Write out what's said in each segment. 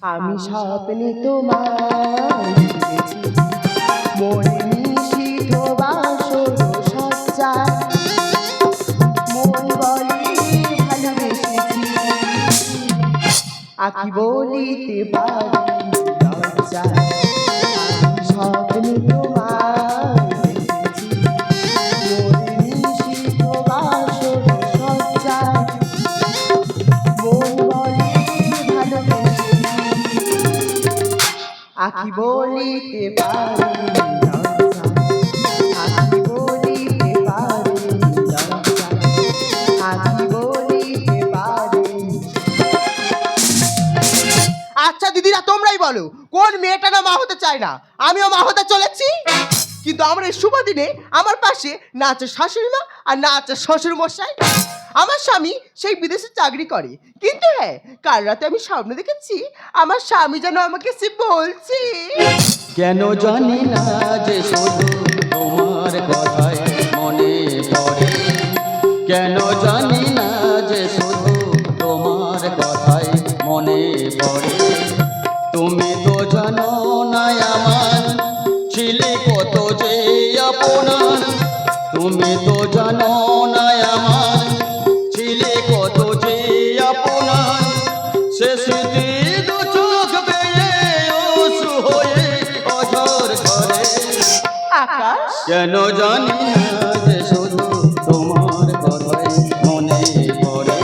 আমি স্বপ্নে তোমায় দেখেছি, মনে নিশীথ বাসর সজ্জায় মন বলে ভালোবেসেছি, আঁকি বলিতে পারি লজ্জায়। আমি স্বপ্নে তোমায় দেখেছি, মনে নিশীথ বাসর সজ্জায় মন বলে ভালোবেসেছি, আঁকি বলিতে পারি লজ্জায়, আঁকি বলিতে পারি লজ্জায়, আঁকি বলিতে পারি। আচ্ছা দিদিরা, তোমরাই বলো কোন মেয়েটা না মা হতে চায় না? আমিও মা হতে চলেছি, কিন্তু আমার এই শুভ দিনে আমার পাশে না আছে শাশুড়ি মা আর না আছে শ্বশুর মশাই। আমার স্বামী সেই বিদেশে চাকরি করে, কিন্তু হ্যাঁ, কাল রাতে আমি স্বপ্ন দেখেছি আমার স্বামী যেন আমাকে সে বলছে, কেন জানি না যে শুধু তোমার কথাই মনে পড়ে, কেন জানি না যে শুধু তোমার কথাই মনে পড়ে। তুমি তো জানো না আমার ছিলে কত যে আপনার, তুমি তো জানো না আমার ছিলে কত যে আপনার, সে স্মৃতি দু চোখ বেয়ে অশ্রু হয়ে অঝর করে। আকাশ কেন জানি না যে শুধু তোমার কথাই মনে পড়ে,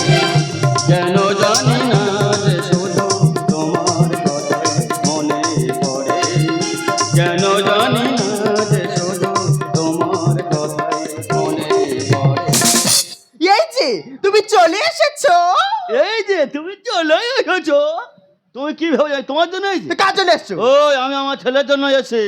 কেন জানি না যে শুধু তোমার কথাই মনে পড়ে, কেন জানি না যে শুধু তোমার কথাই মনে পড়ে। এই যে তুমি চলে এসেছো। এই যে তুমি চলে এসেছো, তুমি কি ভেবে তোমার জন্য এসেছি? কার জন্য এসছো? ওই আমি আমার ছেলের জন্য এসেছি।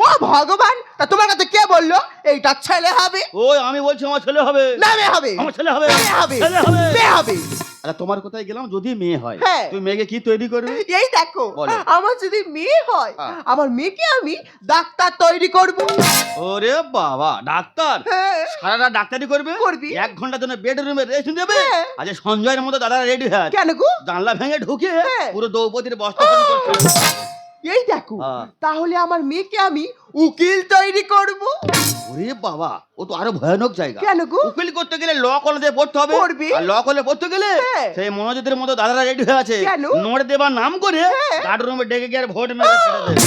ও ভগবান, তা তোমার কাছে কে বললো এইটা ছেলে হবে? ওই আমি বলছি আমার ছেলে হবে। না, মেয়ে হবে। আমার ছেলে হবে। মেয়ে হবে। ছেলে হবে। মেয়ে হবে। আচ্ছা তোমার কোথায় গেলাম, যদি মেয়ে হয় হ্যাঁ। তুমি মেয়েকে কি তৈরি করবে? এই দেখো, বলো। আমার যদি মেয়ে হয় হ্যাঁ। আমার মেয়েকে আমি ডাক্তার তৈরি করব। ওরে বাবা, ডাক্তার? হ্যাঁ। সারা রাত ডাক্তারি করবে? করবি। 1 ঘন্টার জন্য বেডরুমে রেস্ট দেবে। হ্যাঁ। আজ সঞ্জয়ের মতো দাদা রেডি হয়, কেন গো? জানলা ভেঙে ঢুকে হ্যাঁ। পুরো দ্রৌপদীর বস্ত্র করছে। এই দেখো, হ্যাঁ। তাহলে আমার মেয়েকে আমি উকিল তৈরি করব। ওরে বাবা, ও তো আরো ভয়ানক জায়গা। কেন গো? উকিল করতে গেলে ল কলেজে পড়তে হবে। পড়বি। আর ল কলেজে পড়তে গেলে হ্যাঁ। সেই মনোজিতের মতো দাদারা রেডি হয়ে আছে। কেন? নোট দেবার নাম করে হ্যাঁ। গার্ড রুমে ডেকে গিয়ে আর ভোট মেরে ছেড়ে দেবে।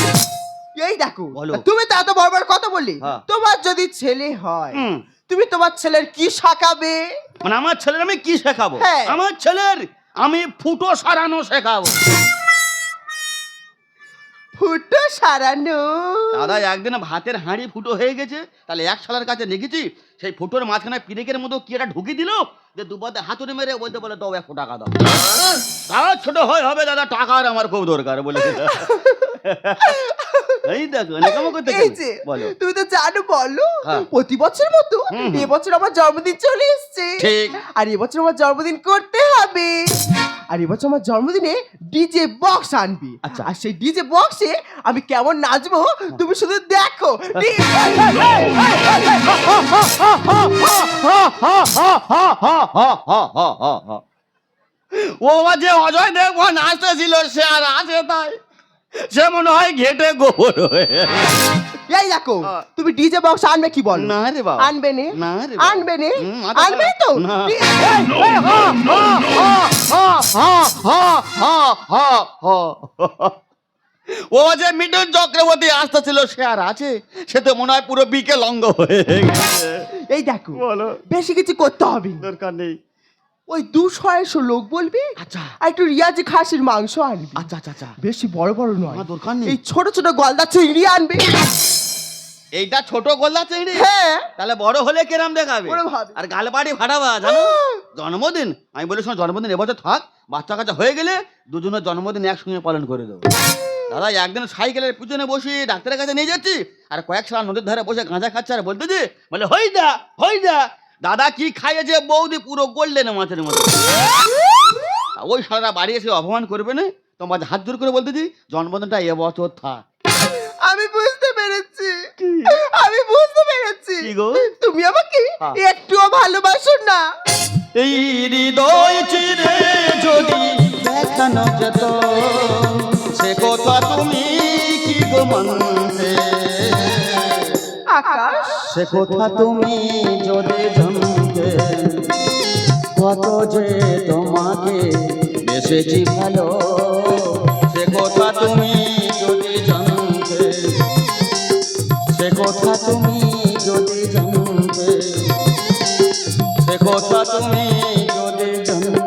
এই দেখো, বলো। তুমি তো এত বড় বড় কথা বললি। হ্যাঁ। তোমার যদি ছেলে হয় হুম। তুমি তোমার ছেলের কি শাখাবে? মানে আমার ছেলের আমি কি শেখাবো? হ্যাঁ। আমার ছেলের আমি ফুটো সারানো শেখাবো। ফুটো সারানো? দাদা একদিন ভাতের হাঁড়ি ফুটো হয়ে গেছে, তাহলে এক শালার কাছে লিখেছি সেই ফুটোর মাঝখানে পিরেকের মতো কি একটা ঢুকি দিল, যে দুপাতে হাতুড়ি মেরে বলতে বলে দাও 100 টাকা দাও। তাও ছোট হয় হবে দাদা, টাকার আমার খুব দরকার বলে। এই দেখো কেমন করতে এই যে বলো। তুমি তো জানো, বলো হ্যাঁ। প্রতি বছর মতো হুম। এবছর আমার জন্মদিন চলে এসেছে। ঠিক। আর এবছর আমার জন্মদিন করতে হবে। আর এবছর আমার জন্মদিনে ডিজে বক্স আনবি। আচ্ছা। আর সেই ডিজে বক্সে আমি কেমন নাচবো তুমি শুধু দেখো। ও যে অজয় দেবগন আসতেছিল সে আর আছে তাই, সে মনে হয় ঘেটে গোবর হয়ে। এই দেখো, তুমি ডিজে বক্স আনবে কি বল? না রে বাবা। আনবে নে? না রে বাবা। আনবে নে? মাথা আনবে খারাপ। তো? না। ও যে মিঠুন চক্রবর্তী আসতেছিল সে আর আছে, সে তো মনে হয় পুরো বিকেল অঙ্গ হয়ে গেছে। এই দেখো, বলো। বেশি কিছু করতে হবে না। দরকার নেই। ওই 200 লোক বলবি, আচ্ছা। আর একটু রিয়াজি খাসির মাংস আনবি। আচ্ছা আচ্ছা আচ্ছা। বেশি বড় বড় নয়, আমার দরকার নেই। এই ছোট ছোট গলদা চিংড়ি আনবি। এইটা ছোট গোল্লা চিংড়ি? হ্যাঁ। তাহলে বড় হলে কেরাম দেখাবে? ওরে ভাবে। আর গালবাড়ি ফাটাবা জানো। জন্মদিন আমি বলি শোনো, জন্মদিন এবছর থাক, বাচ্চা কাচ্চা হয়ে গেলে দুজনের জন্মদিন একসঙ্গে পালন করে দেবো। দাদা একদিন সাইকেলের পিছনে বসে ডাক্তারের কাছে নিয়ে যাচ্ছি, আর কয়েক সাল নদীর ধারে বসে গাঁজা খাচ্ছে, আর বলতে যে বলে হই যা দাদা কি খাইয়েছে বৌদি পুরো গোল্ডেন মাছের মতো। ওই সারা বাড়ি এসে অপমান করবে না, তোমার হাত জোর করে বলতেছি জন্মদিনটা এবছর থাক। আমি বুঝতে পেরেছি, আমি বুঝতে পেরেছি কি গো? তুমি আমাকে হ্যাঁ। একটুও ভালোবাসো না। এই হৃদয় চিরে যদি দেখানো যেত মানতে। আকাশ সে কথা তুমি যদি জানতে, কত যে তোমাকে বেসেছি ভালো। সে কথা তুমি যদি জানতে, সে কথা তুমি যদি জানতে, সে কথা তুমি যদি জানতে।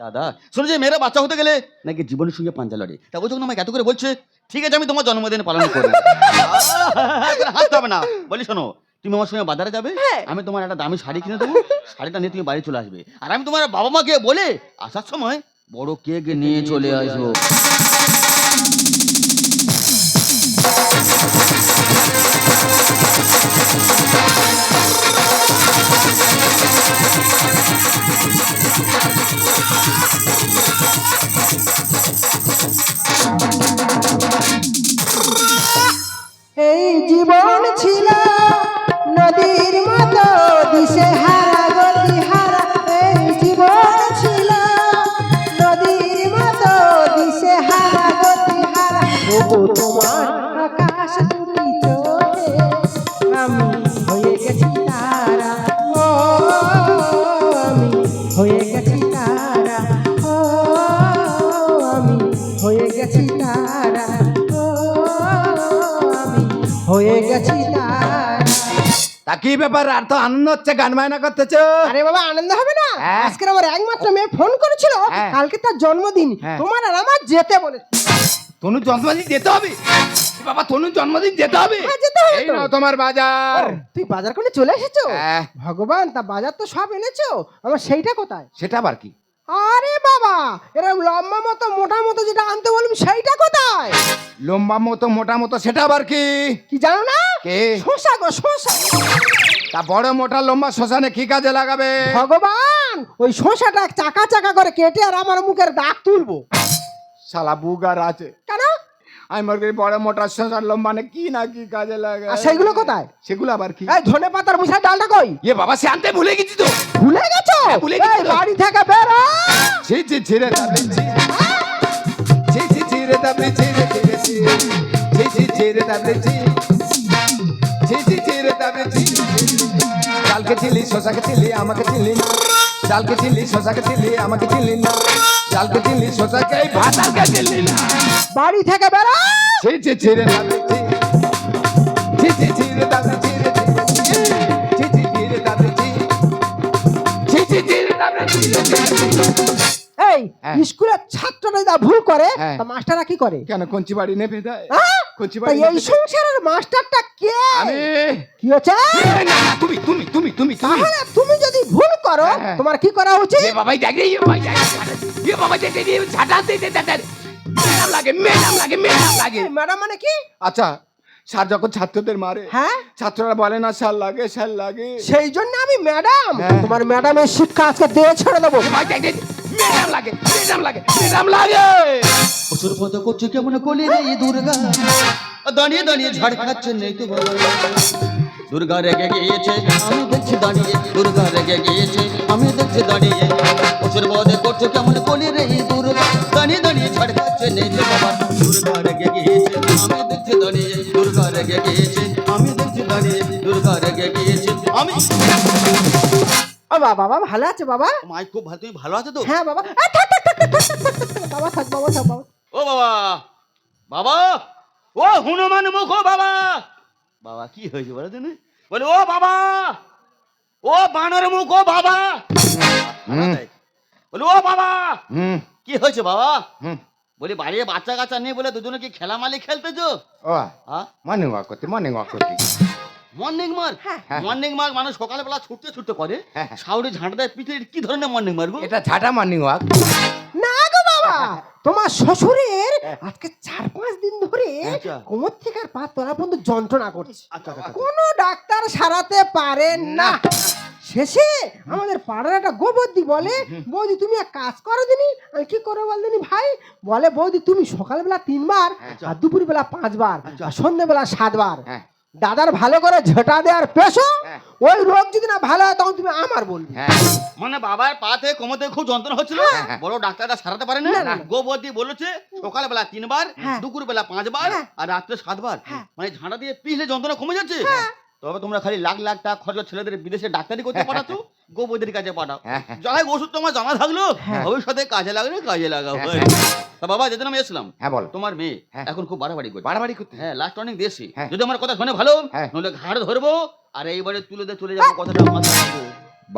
দাদা শুনেছি মেয়েরা বাচ্চা হতে গেলে নাকি জীবনের সঙ্গে পাঞ্জা লড়ে, তা ও যখন আমাকে এত করে বলছে ঠিক আছে আমি তোমার জন্মদিন পালন করবো। হাসতে হবে না, বলি শোনো তুমি আমার সঙ্গে বাজারে যাবে, আমি তোমার একটা দামি শাড়ি কিনে দেবো, শাড়িটা নিয়ে তুমি বাড়ি চলে আসবে, আর আমি তোমার বাবা মাকে বলে আসার সময় বড় কেক নিয়ে চলে আসবো। এই জীবন ছিল নদীর মতো দিশে হারা গতি হারা। এই জীবন ছিল নদীর মতো দিশে হারা গতি হারা। তবু তোমার আকাশ দুটি চোখে আমি হয়ে গেছি তারা। ও আমি হয়ে গেছি তারা। ও আমি হয়ে গেছি তারা। হয়ে গেছি তার। তা কি ব্যাপার, আর তো আনন্দ হচ্ছে, গান বায়না করতেছো? আরে বাবা আনন্দ হবে না? হ্যাঁ। আজকে আমার একমাত্র মেয়ে ফোন করেছিল, হ্যাঁ। কালকে তার জন্মদিন, হ্যাঁ। তোমার আর আমার যেতে বলে। তনুর জন্মদিন যেতে হবে? বাবা তনুর জন্মদিন যেতে হবে? হ্যাঁ, যেতে হবে এই তো। নাও তোমার বাজার। ও, তুই বাজার করে চলে এসেছো? হ্যাঁ। ভগবান, তা বাজার তো সব এনেছো, আমার সেইটা কোথায়? সেটা আবার কি? আরে বাবা, এরকম লম্বা মতো মোটা মতো যেটা আনতে বললাম সেইটা কোথায়? লম্বা মতো মোটা মতো সেটা আবার কি? কি জানো না? কে? শসা গো শসা। তা বড় মোটা লম্বা শ্মশানে কি কাজে লাগাবে? ভগবান, ওই শসাটা চাকা চাকা করে কেটে আর আমার মুখের দাগ তুলবো। শালা বুগার আছে। কেন? আমি মনে করি বড় মোটা শ্মশান লম্বা মানে কি না কি কাজে লাগে। আর সেইগুলো কোথায়? সেগুলো আবার কি? এই ধনে পাতার মুসার ডালটা কই? এ বাবা সে আনতে ভুলে গেছি তো। ভুলে গেছো? ভুলে গেছি এই তো। বাড়ি থেকে বেরো। ছি ছি ছিরে তাবলে ছি। ছি ছি ছিরে তাবলে ছিরে ছিরে ছি। ছি ছি ছিরে তাবলে ছি। ছি ছি ছিরে তাবলে ছি। ডালকে চিলি শশাকে চিলি আমাকে চিলি না। ডালকে চিলি শশাকে চিলি আমাকে চিলি না। ডালকে চিলি শশাকে এই ভাতাকে চিলি না। বাড়ি থেকে বেরো। ছি ছি ছিরে তাবলে ছি। ছি ছি ছিরে তাবলে ছিরে ছি। ছি ছি ছিরে তাবলে ছি। ছি ছি ছিরে তাবলে ছিরে ছি। এই হ্যাঁ। স্কুলের ছাত্ররা যা ভুল করে, হ্যাঁ। তা মাস্টাররা কি করে? কেন কঞ্চি বাড়ি নেবে দেয়? হ্যাঁ? কঞ্চি তা বাড়ি এই নেবে দেয়? সংসারের মাস্টারটা কে? আমি কি হচ্ছে? এই না না তুমি তুমি তুমি তুমি তুমি তাহলে তুমি যদি ভুল করো, হ্যাঁ। তোমার কি করা উচিত? এ বাবাই দেখ রে, এ বাবাই দেখ এ বাবাই দেখ রে, ঝাঁটা দে দে দে ম্যাডাম লাগে ম্যাডাম লাগে ম্যাডাম লাগে। ম্যাডাম মানে কি? আচ্ছা স্যার যখন ছাত্রদের মারে, হ্যাঁ, ছাত্ররা বলে না স্যার লাগে স্যার লাগে। সেই জন্য আমি ম্যাডাম। হ্যাঁ। তোমার ম্যাডামের শিক্ষা আজকে দিয়ে ছেড়ে দেবো। এ ভাই দেখ রে, ম্যাডাম লাগে ম্যাডাম লাগে ম্যাডাম লাগে। অসুর পদ করছো কেমন কলি রে দুর্গা, দাঁড়িয়ে দাঁড়িয়ে ঝাড় খাচ্ছে নেই তো বলো। দুর্গা রেগে গিয়েছে আমি দেখছি দাঁড়িয়ে, দুর্গা রেগে গিয়েছে আমি দেখছি দাঁড়িয়ে। অসুর পদ করছো কেমন কলি রে দুর্গা, দাঁড়িয়ে দাঁড়িয়ে ঝাড় খাচ্ছে নেই তো বাবা। দুর্গা রেগে গিয়েছে আমি দেখছি দাঁড়িয়ে, দুর্গা রেগে গিয়েছে আমি দেখছি দাঁড়িয়ে, দুর্গা রেগে গিয়েছে আমি। ও বাবা, বাবা ভালো আছে বাবা? মাই খুব ভালো, তুমি ভালো আছো তো? হ্যাঁ বাবা। থাক, থাক, থাক, থাক, থাক, থাক, থাক, থাক, বাবা থাক, বাবা থাক, বাবা। ও বাবা, বাবা ও হনুমান মুখ বাবা। বাবা কি হয়েছে বলো তো? বলে ও বাবা, ও বানর মুখ বাবা। বলে ও বাবা কি হয়েছে বাবা? বলি বাড়ি বাচ্চা কাচ্চা নেই বলে দুজনে কি খেলা মালিক খেলতেছো? ও হ্যাঁ মর্নিং ওয়াক করতে মর্নিং ওয়াক করতে। Morning mark? হ্যাঁ। মর্নিং মার্ক মানুষ সকালবেলা ছুটতে ছুটতে করে, হ্যাঁ। সাউরি ঝাঁটা দেয় পিঠে, কি ধরনের মর্নিং মার্ক? এটা ঝাঁটা মর্নিং ওয়াক। না গো বাবা, তোমার শ্বশুরের আজকে 4-5 দিন ধরে আচ্ছা। কোমর থেকে আর পা তোলা পর্যন্ত যন্ত্রণা করছে। আচ্ছা আচ্ছা, আচ্ছা। কোনো ডাক্তার সারাতে পারেন না। শেষে আমাদের পাড়ার একটা গোবর্দি বলে, বৌদি তুমি এক কাজ করো দিনি। আমি কি করো বল দিনি ভাই? বলে বৌদি তুমি সকালবেলা 3 বার, আর দুপুরবেলা 5 বার, আর সন্ধ্যেবেলা 7 বার হ্যাঁ। দাদার ভালো করে ঝোঁটা দেওয়ার পেশো, হ্যাঁ। ওই রোগ যদি না ভালো হয় তখন তুমি আমার বলবে। হ্যাঁ মানে বাবার পা থেকে কোমরে খুব যন্ত্রণা হচ্ছিল, বড় ডাক্তাররা সারাতে পারে না। গোবর্দি বলেছে সকালবেলা 3 বার, হ্যাঁ। দুপুরবেলা 5 বার, হ্যাঁ। আর রাত্রে 7 বার। হ্যাঁ। মানে ঝাঁটা দিয়ে পিষলে যন্ত্রণা কমে যাচ্ছে। তবে তোমরা খালি লাখ লাখ টাকা খরচ করে ছেলেদের বিদেশে ডাক্তারি করতে পাঠাতো, গোবর্দির কাছে পাঠাও। হ্যাঁ। যাই হোক, ওষুধ তোমার জানা থাকলো, হ্যাঁ। ভবিষ্যতে কাজে লাগলে কাজে লাগাও। হ্যাঁ। তা বাবা, যেদিন আমি এসলাম, হ্যাঁ বল। তোমার মেয়ে হ্যাঁ। এখন খুব বাড়াবাড়ি করছে। বাড়াবাড়ি করতে হ্যাঁ, লাস্ট অনেক দিয়েছি। হ্যাঁ। যদি আমার কথা শোনে ভালো, হ্যাঁ। নইলে ঘাড় ধরবো আর এইবারে তুলে দিয়ে চলে যাবো, কথাটা মাথায় রাখবো।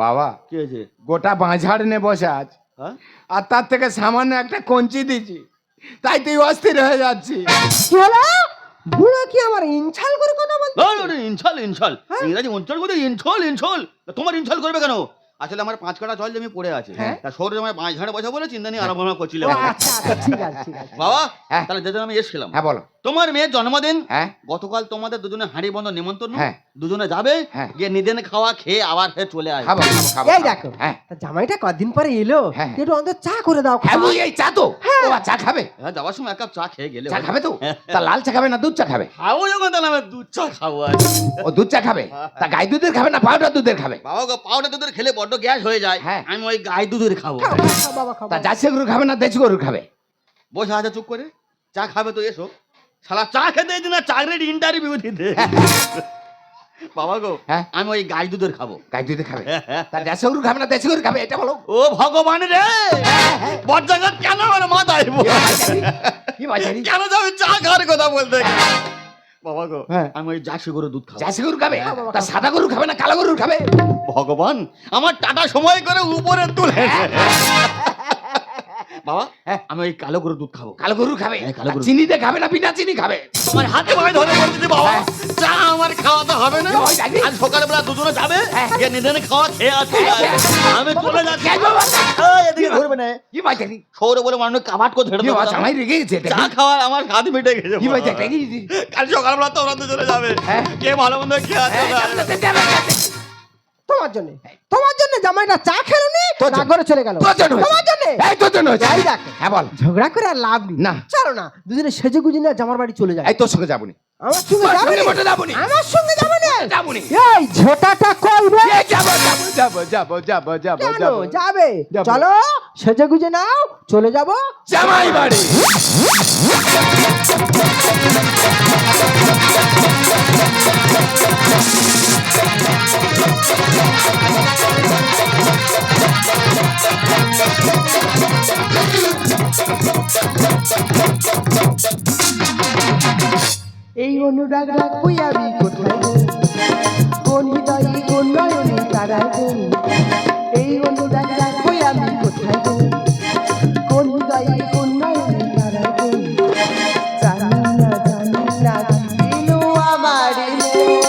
বাবা কি হয়েছে? গোটা বাঁঝাড় নিয়ে বসে আছ, হ্যাঁ? আর তার থেকে সামান্য একটা কঞ্চি দিছি, তাই তুই অস্থির হয়ে যাচ্ছি। কি হলো? বুড়ো কি আমার ইনছাল করে কথা বলছে? না, না, না, ইনশাল ইনশাল হ্যাঁ। ইংরাজি অঞ্চল করে ইনশাল ইনশাল। তা তোমার ইনশাল করবে কেন? আসলে আমার 5 কাটা জল জমি পড়ে আছে। হ্যাঁ। তা সৌর জমায় 5 ঝাড়ে বসা বলে চিন্তা নিয়ে আরাম করছিলাম। ও আচ্ছা আচ্ছা, ঠিক আছে ঠিক আছে। বাবা, হ্যাঁ। তাহলে যেদিন আমি এসেছিলাম, হ্যাঁ বলো। তোমার মেয়ের জন্মদিন, হ্যাঁ গতকাল তোমাদের দুজনে হাঁড়ি বন্ধ নিমন্ত্রণ, হ্যাঁ। দুজনে যাবে, হ্যাঁ। গিয়ে নিদেন খাওয়া খেয়ে আবার ফের চলে আসবে। খাবো খাবো, খাবো, এই খাবো। দেখো, হ্যাঁ তা জামাইটা কদিন পরে এলো, হ্যাঁ। একটু অন্তত চা করে দাও। হ্যাঁ বুঝি, এই চা তো ও চা খাবে? হ্যাঁ, যাওয়ার সময় 1 কাপ চা খেয়ে গেলে চা হবে। খাবে তো? তা লাল চা খাবে না দুধ চা খাবে? খাবো যখন, তাহলে আমি দুধ চা খাবো। আর ও দুধ চা খাবে। তা গাই দুধের খাবে না পাউডার দুধের খাবে? বাবা গো, পাউডার দুধের খেলে বড্ড গ্যাস হয়ে যায়, হ্যাঁ। আমি ওই গাই দুধের খাবো। খাও, খাও বাবা, খাও তা বাবা। জার্সি গরুর খাবে না দেশি গরুর খাবে? বসে আছে চুপ করে, চা খাবে তো এসো। শালা চা খেতে দিন না, চাকরির ইন্টারভিউ দিতে। বাবা গো, হ্যাঁ। আমি ওই গাই দুধের খাবো। গাই দুধে খাবে। তা জার্সি গরুর খাবে না দেশি গরুর খাবে, এটা বলো। ও ভগবান রে, বজ্জাগাত কেন আমার মাথায় কি বাজারি? কেন যাবে চা খাওয়ার কথা বলতে? বাবা গো, হ্যাঁ। আমি ওই জার্সি গরু দুধ খাবো। জার্সি গরু খাবে? তা সাদা গরু খাবে না কালো গরুর খাবে? ভগবান, আমার টাটা সময় করে উপরে তুলে। বাবা, হ্যাঁ। আমি ওই কালো গরু দুধ খাবো। কালো গরুর খাবে? হ্যাঁ, কালো গরুর। চিনি দিয়ে খাবে না বিনা চিনি খাবে? আমার হাতে পায়ে ধরে বলছি বাবা, চা আমার খাওয়াতে হবে না। ওই জানি। আজ সকালবেলা দুজনে যাবে, হ্যাঁ। গিয়ে নিদেন খাওয়া খেয়ে আসবে। আমি চলে যাচ্ছি। এই বাবা, এই, এদিকে ঘুরবে না। কি বাজারি? সৌরে বলে মানুষ কাবাট করে ধরে কি দেবো। বাবা, জামাই রেগে গেছে এটা চা কি? খাওয়ার আমার হাত মিটে গেছে। কি বাজারি? কাল সকালবেলা তোমরা দুজনে যাবে, হ্যাঁ। কে ভালো মন্দ খেয়ে আসবে। তোমার জন্য, তোমার জন্য জামাইটা চা খেলোনি, তোর জন্য। রাগ করে চলে গেল। তোর জন্য হয়েছে। তোমার জন্য। এই তোর জন্য হয়েছে। এই দেখ, হ্যাঁ বল। ঝগড়া করে আর লাভ নেই। না। চলো না, দুজনে সেজে গুজে নিয়ে জামার বাড়ি চলে যায়। এই তোর সঙ্গে যাবনি। আমার সঙ্গে যাবে না? মোটে যাবনি। আমার সঙ্গে যাবে না? যাবনি। এই ঝোটাটা কই রে? এই যাবো যাবো যাবো যাবো যাবো যাবো কেন যাবো যাবে? যাবো। চলো, সেজে গুজে নাও, চলে যাবো। জামাই বাড়ি। এই অনুরাগ রাখবই আমি কোথায় গো? কোন হৃদয়ে কোন নয়নে তারায় গো? এই অনুরাগ রাখবই আমি কোথায় গো? কোন হৃদয়ে কোন নয়নে তারায় গো? জানি না কি দিল আমার মন।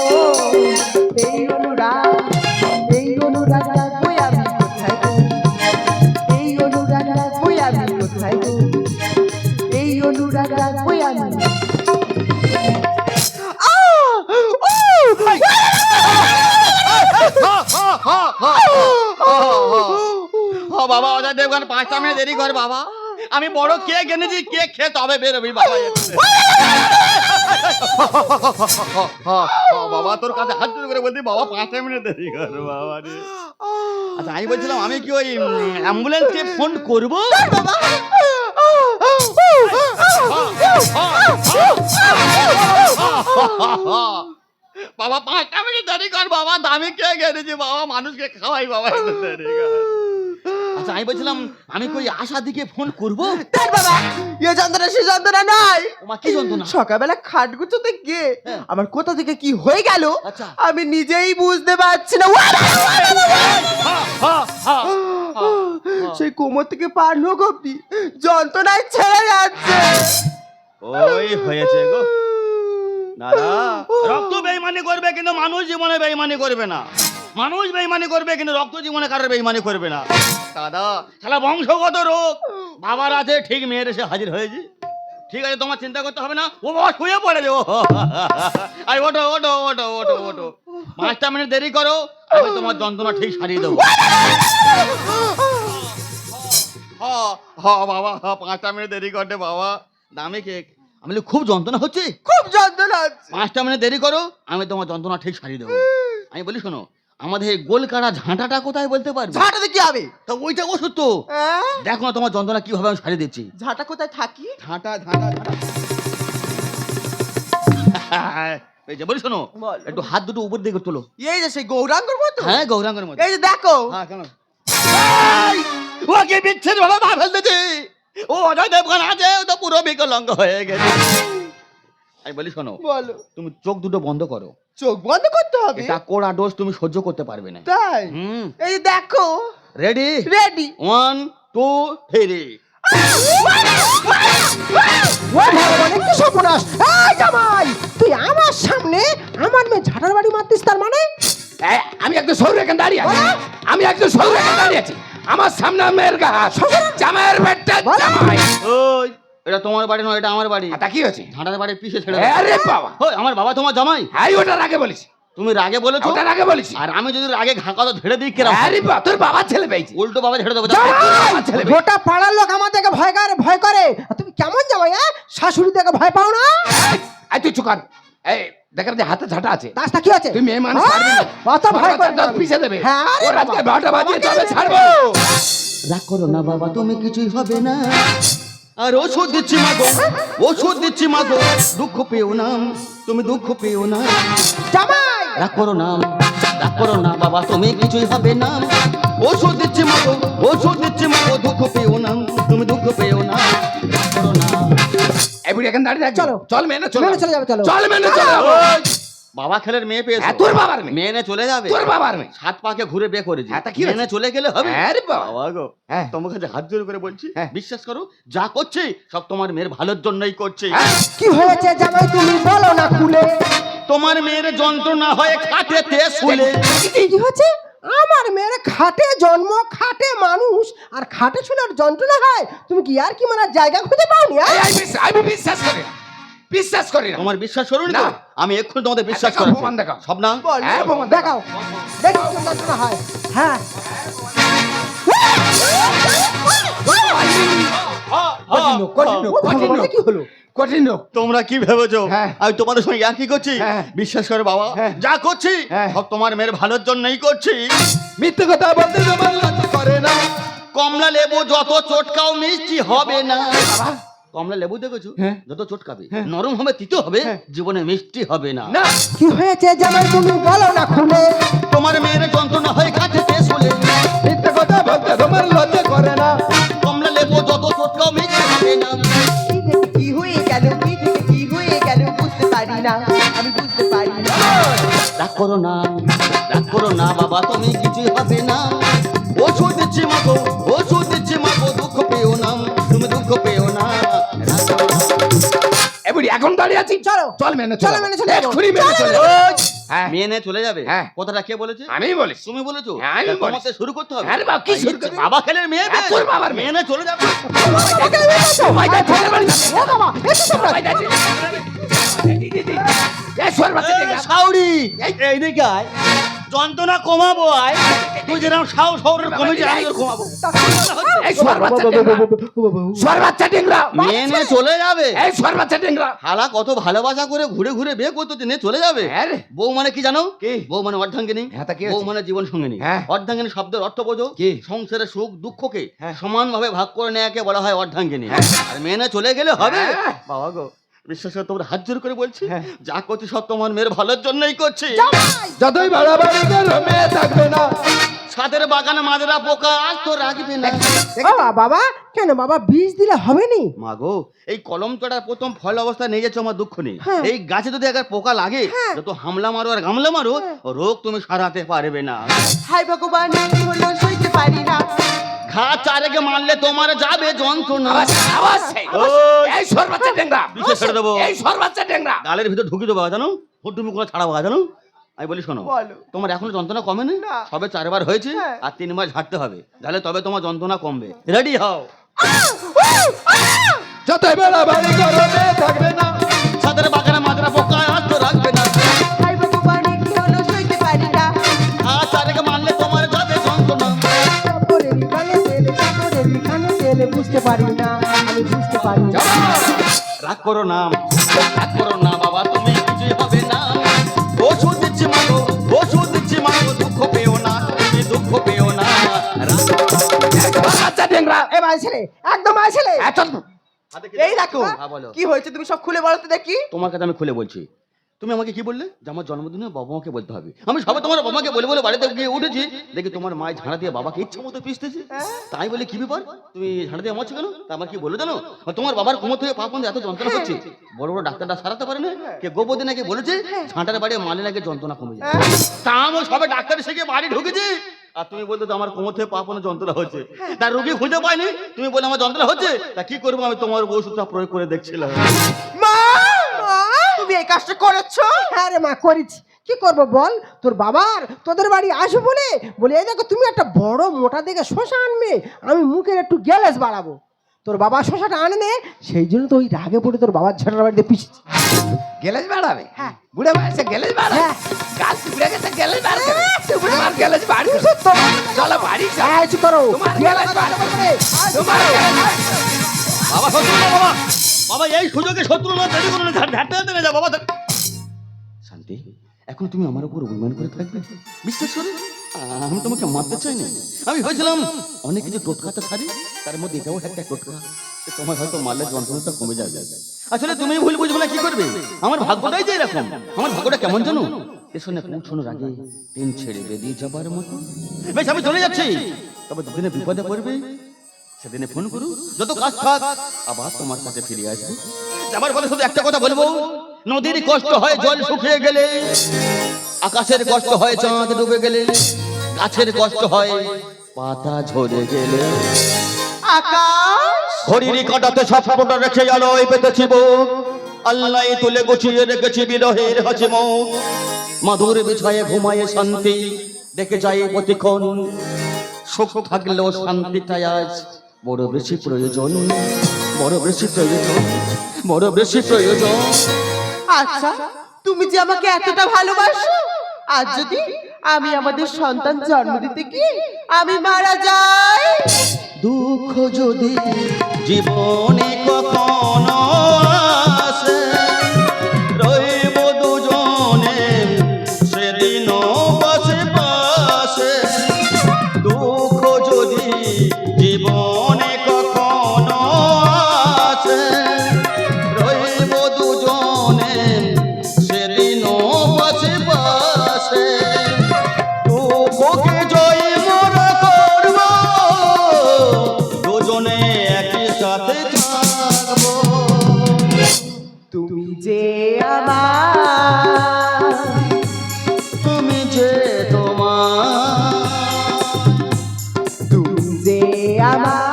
এই অনুরাগ রাখবই আমি কোথায় গো? এই অনুরাগ রাখবই আমি কোথায় গো? এই অনুরাগ রাখবই আমি। ও বাবা, অজয় দেবগান 5টা মিনিট দেরি কর বাবা। আমি বড় কেক এনেছি, কেক খেয়ে তবে বেরোবি বাবা। বাবা, তোর কাছে হাত জোড় করে বলছি বাবা, 5টা মিনিট দেরি কর বাবা রে। আচ্ছা, আমি বলছিলাম আমি কি ওই অ্যাম্বুলেন্সকে ফোন করবো? বাবা, 5টা মিনিট দেরি কর বাবা, দামি কেক এনেছি বাবা, মানুষকে খাওয়াই বাবা, একটু দেরি কর। আচ্ছা, আমি বলছিলাম আমি কই আশা দিকে ফোন করবো? তার বাবা, এ যন্ত্রণা সে যন্ত্রণা নয়। ওমা, কি যন্ত্রণা? সকালবেলা খাট গুছোতে গিয়ে হ্যাঁ। আমার কোথা থেকে কি হয়ে গেল আচ্ছা। আমি নিজেই বুঝতে পারছি না। সেই কোমর থেকে পার নোক অব্দি যন্ত্রণায় ছেড়ে যাচ্ছে। ওই হয়েছে গো দাদা, রক্ত বেইমানি করবে কিন্তু মানুষ জীবনে বেইমানি করবে না। মানুষ বেইমানি করবে কিন্তু রক্ত জীবনে কারোর বেইমানি করবে না। দাদা, শালা বংশগত রোগ। বাবার আছে ঠিক, মেয়ের এসে হাজির হয়েছে। ঠিক আছে, তোমার চিন্তা করতে হবে না। ও বাবা শুয়ে পড়ে যাবো। আই ওঠো ওঠো ওঠো ওঠো ওঠো, 5টা মিনিট দেরি করো, আমি তোমার যন্ত্রণা ঠিক সারিয়ে দেবো। বাবা, 5টা মিনিট দেরি করতে বাবা, দামি কেক। আমি বলি, খুব যন্ত্রণা হচ্ছে? খুব যন্ত্রণা হচ্ছে। 5টা মিনিট দেরি করো, আমি তোমার যন্ত্রণা ঠিক সারিয়ে দেবো। আমি বলি শোনো, আমাদের এই গোল কাটা ঝাঁটাটা কোথায় বলতে পারবে? ঝাঁটাতে কি হবে? তা ওইটা ওষুধ তো। হ্যাঁ? দেখো না তোমার যন্ত্রণা কিভাবে আমি সারিয়ে দিচ্ছি। ঝাঁটা কোথায় থাকি? ঝাঁটা ঝাঁটা ঝাঁটা। এই যে বলি শোনো, বল। একটু হাত দুটো উপর দিকে তোলো। এই যে সেই গৌরাঙ্গর মতো? হ্যাঁ, গৌরাঙ্গের মতো। এই যে দেখো। হ্যাঁ, কেন? এই, ওকে বিচ্ছেদ ভাবে মা ফেলতেছে। ও অজয় দেবগন আছে, ও তো পুরো বিকলাঙ্গ হয়ে গেছে। আমি বলি শোনো, বলো। তুমি চোখ দুটো বন্ধ করো। চোখ বন্ধ করতে হবে? এটা কোড়া ডোজ তুমি সহ্য করতে পারবে না। তাই? এই যে দেখো। রেডি? রেডি। 1 2 3। ওই ভগবান, একটু সর্বনাশ। এই জামাই, তুই আমার সামনে আমার মেয়ে ঝাঁটার বাড়ি মারতিস, তার মানে? আমি একটু সৌর এখানে দাঁড়িয়ে আছি, আমি একটু সৌর এখানে দাঁড়িয়ে আছি, আমার সামনে মেয়ের গা জামাইয়ের বেটটা জামাই। ওই, এটা তোমার বাড়ি নয়, এটা আমার বাড়ি। তা কি হয়েছে? ঝাঁটার বাড়ির পিছে ছেড়ে আরে বাবা, ওই আমার বাবা তোমার জামাই। হ্যাঁ ওটার আগে বলিস, তুমি রাগে বলেছো, ওটার আগে বলিস। আর আমি যদি রাগে ঘাকা তো ঝেড়ে দিই কেরাম। আরে বাবা, তোর বাবার ছেলে পেয়েছি। উল্টো বাবা ঝেড়ে দেবো। বাবার ছেলে পেয়েছি। গোটা পাড়ার লোক আমাদেরকে ভয় করে, ভয় করে। আর তুমি কেমন জামাই? শাশুড়ি দেখে ভয় পাও না? এই তুই চুকান, এই দেখার যে হাতে ঝাঁটা আছে, রাস্তা কি আছে? তুই মেয়ে মানুষ ছাড়বি না। অত ভয় করে না। পিছিয়ে দেবে। হ্যাঁ, আরে ওর আজকে বাবা। 12টা বাজিয়ে তবে ছাড়বো। রাগ করো না বাবা, তুমি কিছুই হবে না। আর ওষুধ দিচ্ছি মাগো, ওষুধ দিচ্ছি মাগো, দুঃখ পেও না, তুমি দুঃখ পেও না। জামাই, রাগ করো না, রাগ করো না বাবা, তুমি কিছুই হবে না। ওষুধ দিচ্ছি মাগো, ওষুধ দিচ্ছি মাগো, দুঃখ পেও না, তুমি দুঃখ পেও না। রাগ করো না। এই বুড়ি এখানে দাঁড়িয়ে থাক। চলো। চল মেনে চল, মেনে চলে যাবে, চলো। চল মেনে চলে যাবো। বাবা খেলের মেয়ে পেয়েছে। হ্যাঁ, তোর বাবার মেয়ে। মেয়ে চলে যাবে। তোর বাবার মেয়ে। 7 পাকে ঘুরে বিয়ে করেছি। হ্যাঁ, তা কি হয়েছে? মেনে চলে গেলে হবে? আরে বাবা। বাবা গো, হ্যাঁ। তোমার কাছে হাত জোড় করে বলছি, হ্যাঁ। বিশ্বাস করো, যা করছি সব তোমার মেয়ের ভালোর জন্যই করছি। হ্যাঁ। কি হয়েছে জামাই, তুমি বলো না খুলে। তোমার মেয়ের যন্ত্রণা হয়ে খাটেতে শুলে। কি হচ্ছে? আমার মেয়ের খাটে জন্ম, খাটে মানুষ, আর খাটে শোনার যন্ত্রণা হয়? তুমি কি আর কি মারার জায়গা খুঁজে পাওনি? আমি বিশ্বাস করি না, বিশ্বাস করি না। তোমার বিশ্বাস করুন তো, না। আমি এক্ষুনি তোমাদের বিশ্বাস দেখাও, করি। প্রমাণ দেখাও। সব না হ্যাঁ, প্রমাণ দেখাও, দেখি কি যন্ত্রণা হয়। হ্যাঁ, কঠিন, ও ভগবান, কি হলো? কঠিন হোক। তোমরা কি ভেবেছো হ্যাঁ। আমি তোমাদের সঙ্গে একই করছি? হ্যাঁ। বিশ্বাস করে বাবা, হ্যাঁ। যা করছি হ্যাঁ। সব তোমার মেয়ের ভালোর জন্যই করছি। মিথ্যে কথা বলতে তোমার লজ্জা করে না? কমলা লেবু যত চটকাও মিষ্টি হবে না। বাবা, কমলা লেবু দেখেছো, হ্যাঁ। যত চটকাবে হ্যাঁ। নরম হবে, তিতো হবে, হ্যাঁ। জীবনে মিষ্টি হবে না। না, কি হয়েছে জামাই, তুমি বলো না খুলে। তোমার মেয়ের যন্ত্রণা হয়ে খাটেতে শুলে। মিথ্যে কথা বলতে তোমার লজ্জা করে না? কমলা লেবু যত চটকাও মিষ্টি হবে না। কি থেকে কি হয়ে গেল, কি থেকে কি হয়ে গেল, বুঝতে পারি না, আমি বুঝতে পারি না। রাগ করো না, রাগ করো না বাবা, তুমি কিছুই হবে না। ওষুধ দিচ্ছি মাগো, ওষুধ দিচ্ছি মাগো, দুঃখ পেও না, তুমি দুঃখ পেও না। রাগ করো না। এ বুড়ি এখন দাঁড়িয়ে আছি, চলো। চল মেনে চলো, চল, মেনে চলে যাবো। এক্ষুনি মেনে চলে চলো। যাবো। হ্যাঁ, মেয়ে নিয়ে চলে যাবে? হ্যাঁ। কথাটা কে বলেছে? আমি বলিস। তুমি বলেছো? হ্যাঁ, আমি তাহলে বলেছি। তোমাকে শুরু করতে হবে। আরে বাবা, কি শুরু করবি? বাবা খেলের মেয়ে হ্যাঁ, তোর বাবার মেয়ে। মেয়ে নিয়ে চলে যাবে। সবাই তার ছেলের বাড়ি যাবে। ও বাবা, এসো তোমরা। সবাই যাচ্ছে। এই শোয়ার বাচ্চা এই দেখলাম। শাউরি, এইদিকে আয়। যন্ত্রণা কমাবো আয়। তুই যেরকম শহরের কমেছি আমি তোর কমাবো। এই শোয়ার বাচ্চা টেংরা, শোয়ার বাচ্চা টেংরা, মেয়ে নিয়ে চলে যাবে। এই শোয়ার বাচ্চা টেংরা। হালা কত ভালোবাসা করে ঘুরে ঘুরে বিয়ে করতে নিয়ে চলে যাবে। হ্যাঁ রে। বউ মানে কি জানো? কি? বউ মানে অর্ধাঙ্গিনী। হ্যাঁ, তা কি বউ হয়েছে? মানে জীবন সঙ্গিনী। হ্যাঁ। অর্ধাঙ্গিনী শব্দের অর্থ বোঝো? কি? সংসারের সুখ দুঃখকে হ্যাঁ। সমানভাবে ভাগ করে নেওয়াকে বলা হয় অর্ধাঙ্গিনী। হ্যাঁ। আর মেয়ে না চলে গেলে হবে? হ্যাঁ। বাবা গো, বিশ্বাস করে তোমরা হাত জোর করে বলছি, হ্যাঁ। যা করছি সব তোমার মেয়ের ভালোর জন্যই করছি। যতই বাড়াবাড়ি করো মেয়ে থাকবে না। ছাদের বাগানে মাজরা পোকা আজ তো রাখবে না। বাবা, বাবা, কেন বাবা, বীজ দিলে হবে নি? মাগো, এই কলম চড়ার প্রথম ফল অবস্থায় নিয়ে যাচ্ছে, আমার দুঃখ নেই। হ্যাঁ। এই গাছে যদি একবার পোকা লাগে, যত হামলা মারো আর গামলা মারো, রোগ তুমি সারাতে পারবে না। হাই ভগবান, কি হলো, সইতে পারি না। ঘা চারেকে মারলে তোমার যাবে যন্ত্রণা। আওয়াজ, আওয়াজ, ওই। এই শোয়ার বাচ্চা টেংরা, পিছে ছেড়ে দেবো। এই শোয়ার বাচ্চা টেংরা। গালের ভিতর ঢুকিয়ে দেবো জানো, হুটুমি করে ছাড়াবো জানো। আমি বলি শোনো, বলো। তোমার এখনো যন্ত্রণা কমেনি? না। সবে 4 বার হয়েছে, হ্যাঁ। আর 3 বার ঝাড়তে হবে, তাহলে তবে তোমার যন্ত্রণা কমবে। রেডি হও। যতই বাড়াবাড়ি করো মেয়ে থাকবে না। ছাদের বাগানে মাজরা পোকা আজ তো রাখবে না। হাই ভগবান, কি হলো, সইতে পারি না। ঘা চারেকে মারলে তোমার যাবে যন্ত্রণা। কাপড়ের কানে তেলে, কাপড়ের কানে তেলে, বুঝতে পারি না, আমি বুঝতে পারি না। রাগ করো না, রাগ করো না বাবা, তুমি কিছুই হবে না। ওষুধ দিচ্ছি মাগো, ওষুধ দিচ্ছি মাগো, দুঃখ পেও না, তুমি দুঃখ পেও না। আচ্ছা ডেংরা এ ভাই ছেলে, একদম ভাই ছেলে। এই দেখো হ্যাঁ, বলো। কি হয়েছে তুমি সব খুলে বলো তো দেখি। তোমার কাছে আমি খুলে বলছি। তুমি আমাকে কি বললে যে আমার জন্মদিনে বাবা মাকে বলতে হবে? আমি সবে তোমার বাবা মাকে বলে বলে বাড়িতে গিয়ে উঠেছি, দেখি তোমার মায়ের ঝাড়া দিয়ে বাবাকে ইচ্ছা মতো পিষতেছে। তাই বলে কি ব্যাপার, তুমি ঝাড়া দিয়ে আমাচ্ছ কেন? তা আমার কি বলে জানো, তোমার বাবার কোমর থেকে পা পর্যন্ত এত যন্ত্রণা করছে, বড় বড় ডাক্তাররা সারাতে পারে না। কে গোবরদিন নাকি বলেছে ঝাঁটার বাড়ি মালে নাকি যন্ত্রণা কমে যায়। তা আমি সবে ডাক্তার শিখে বাড়ি ঢুকেছি, আর তুমি বলতে তো আমার কোমর থেকে পা পর্যন্ত যন্ত্রণা হচ্ছে। তার রোগী খুঁজে পাইনি, তুমি বলে আমার যন্ত্রণা হচ্ছে। তা কি করবো, আমি তোমার ওষুধটা প্রয়োগ করে দেখছিলাম। মা তুমি এই কাজটা করেছো? হ্যাঁ রে মা, করেছি। কি করবো বল, তোর বাবার তোদের বাড়ি আসবো বলে এই দেখো তুমি একটা বড় মোটা দেখে শশা আনবে, আমি মুখের একটু গ্যালেস বাড়াবো। তোর বাবা শশাটা আনবে, সেই জন্য তো ওই রাগে পড়ে তোর বাবার ঝাড়ার বাড়িতে পিছিয়েছি। গেলেজ বাড়াবে? হ্যাঁ। বুড়ে বয়সে গেলেজ বাড়াবে? হ্যাঁ। গাছ টুকরে গেছে গেলেজ বাড়বে? তোমার গেলেজ বাড়বে? চলো বাড়ি চলো। হ্যাঁ, চুপ করো। তোমার গেলেজ বাড়বে? তোমার গেলেজ বাড়বে? বাবা শত্রু না বাবা, বাবা এই সুযোগে শত্রু না, দেরি করো না, ঝাড়তে না যা বাবা। শান্তি, এখন তুমি আমার উপর অভিমান করে থাকবে? বিশ্বাস করো আমি তোমাকে মারতে চাই না। আমি হয়েছিলাম অনেক কিছু টোটকাতে ছাড়ি, তার মধ্যে এটাও একটা টোটকা। তোমার হয়তো মারলে যন্ত্রণাটা কমে যাবে। আসলে তুমি ভুল বুঝবে না, কি করবে, আমার ভাগ্যটাই যে এরকম। আমার ভাগ্যটা কেমন জানো, পেছনে পৌঁছানোর আগে ট্রেন ছেড়ে বেরিয়ে যাবার মতো। বেশ আমি চলে যাচ্ছি, তবে দুদিনে বিপদে পড়বে, সেদিনে ফোন করু, যত কাজ থাক আবার তোমার কাছে ফিরে আসবো। যাবার পরে শুধু একটা কথা বলবো, নদীর কষ্ট হয় জল শুকিয়ে গেলে, আকাশের কষ্ট হয় চাঁদ ডুবে গেলে, গাছের কষ্ট হয় পাতা ঝরে গেলে। আকাশ ঘড়ির কাঁটাতে সব ফোঁটা রেখে আলোয় পেতেছি বুক, আল্লাহ তুলে গুছিয়ে রেখেছি বিরহের হাসি মুখ। মাদুর বিছায়ে ঘুমায়ে শান্তি দেখে যাই প্রতিক্ষণ, সুখ থাকলেও শান্তিটাই আজ বড় বেশি প্রয়োজন, বড় বেশি প্রয়োজন, বড় বেশি প্রয়োজন। আচ্ছা তুমি যে আমাকে এতটা ভালোবাসো, আজ যদি আমি আমাদের সন্তান জন্ম দিতে গিয়ে আমি মারা যাই, দুঃখ যদি জীবনে কখনো আসে, রইব দুজনে সেদিনও পাশে পাশে। দুঃখ যদি জীবনে কখনো আসে, রইব দুজনে সেদিনও পাশে পাশে। দুঃখকে জয় মোরা করব, দুজনে একই সাথে থাকবো। তুমি যে আমার, তুমি যে তোমার, তুমি যে আমার,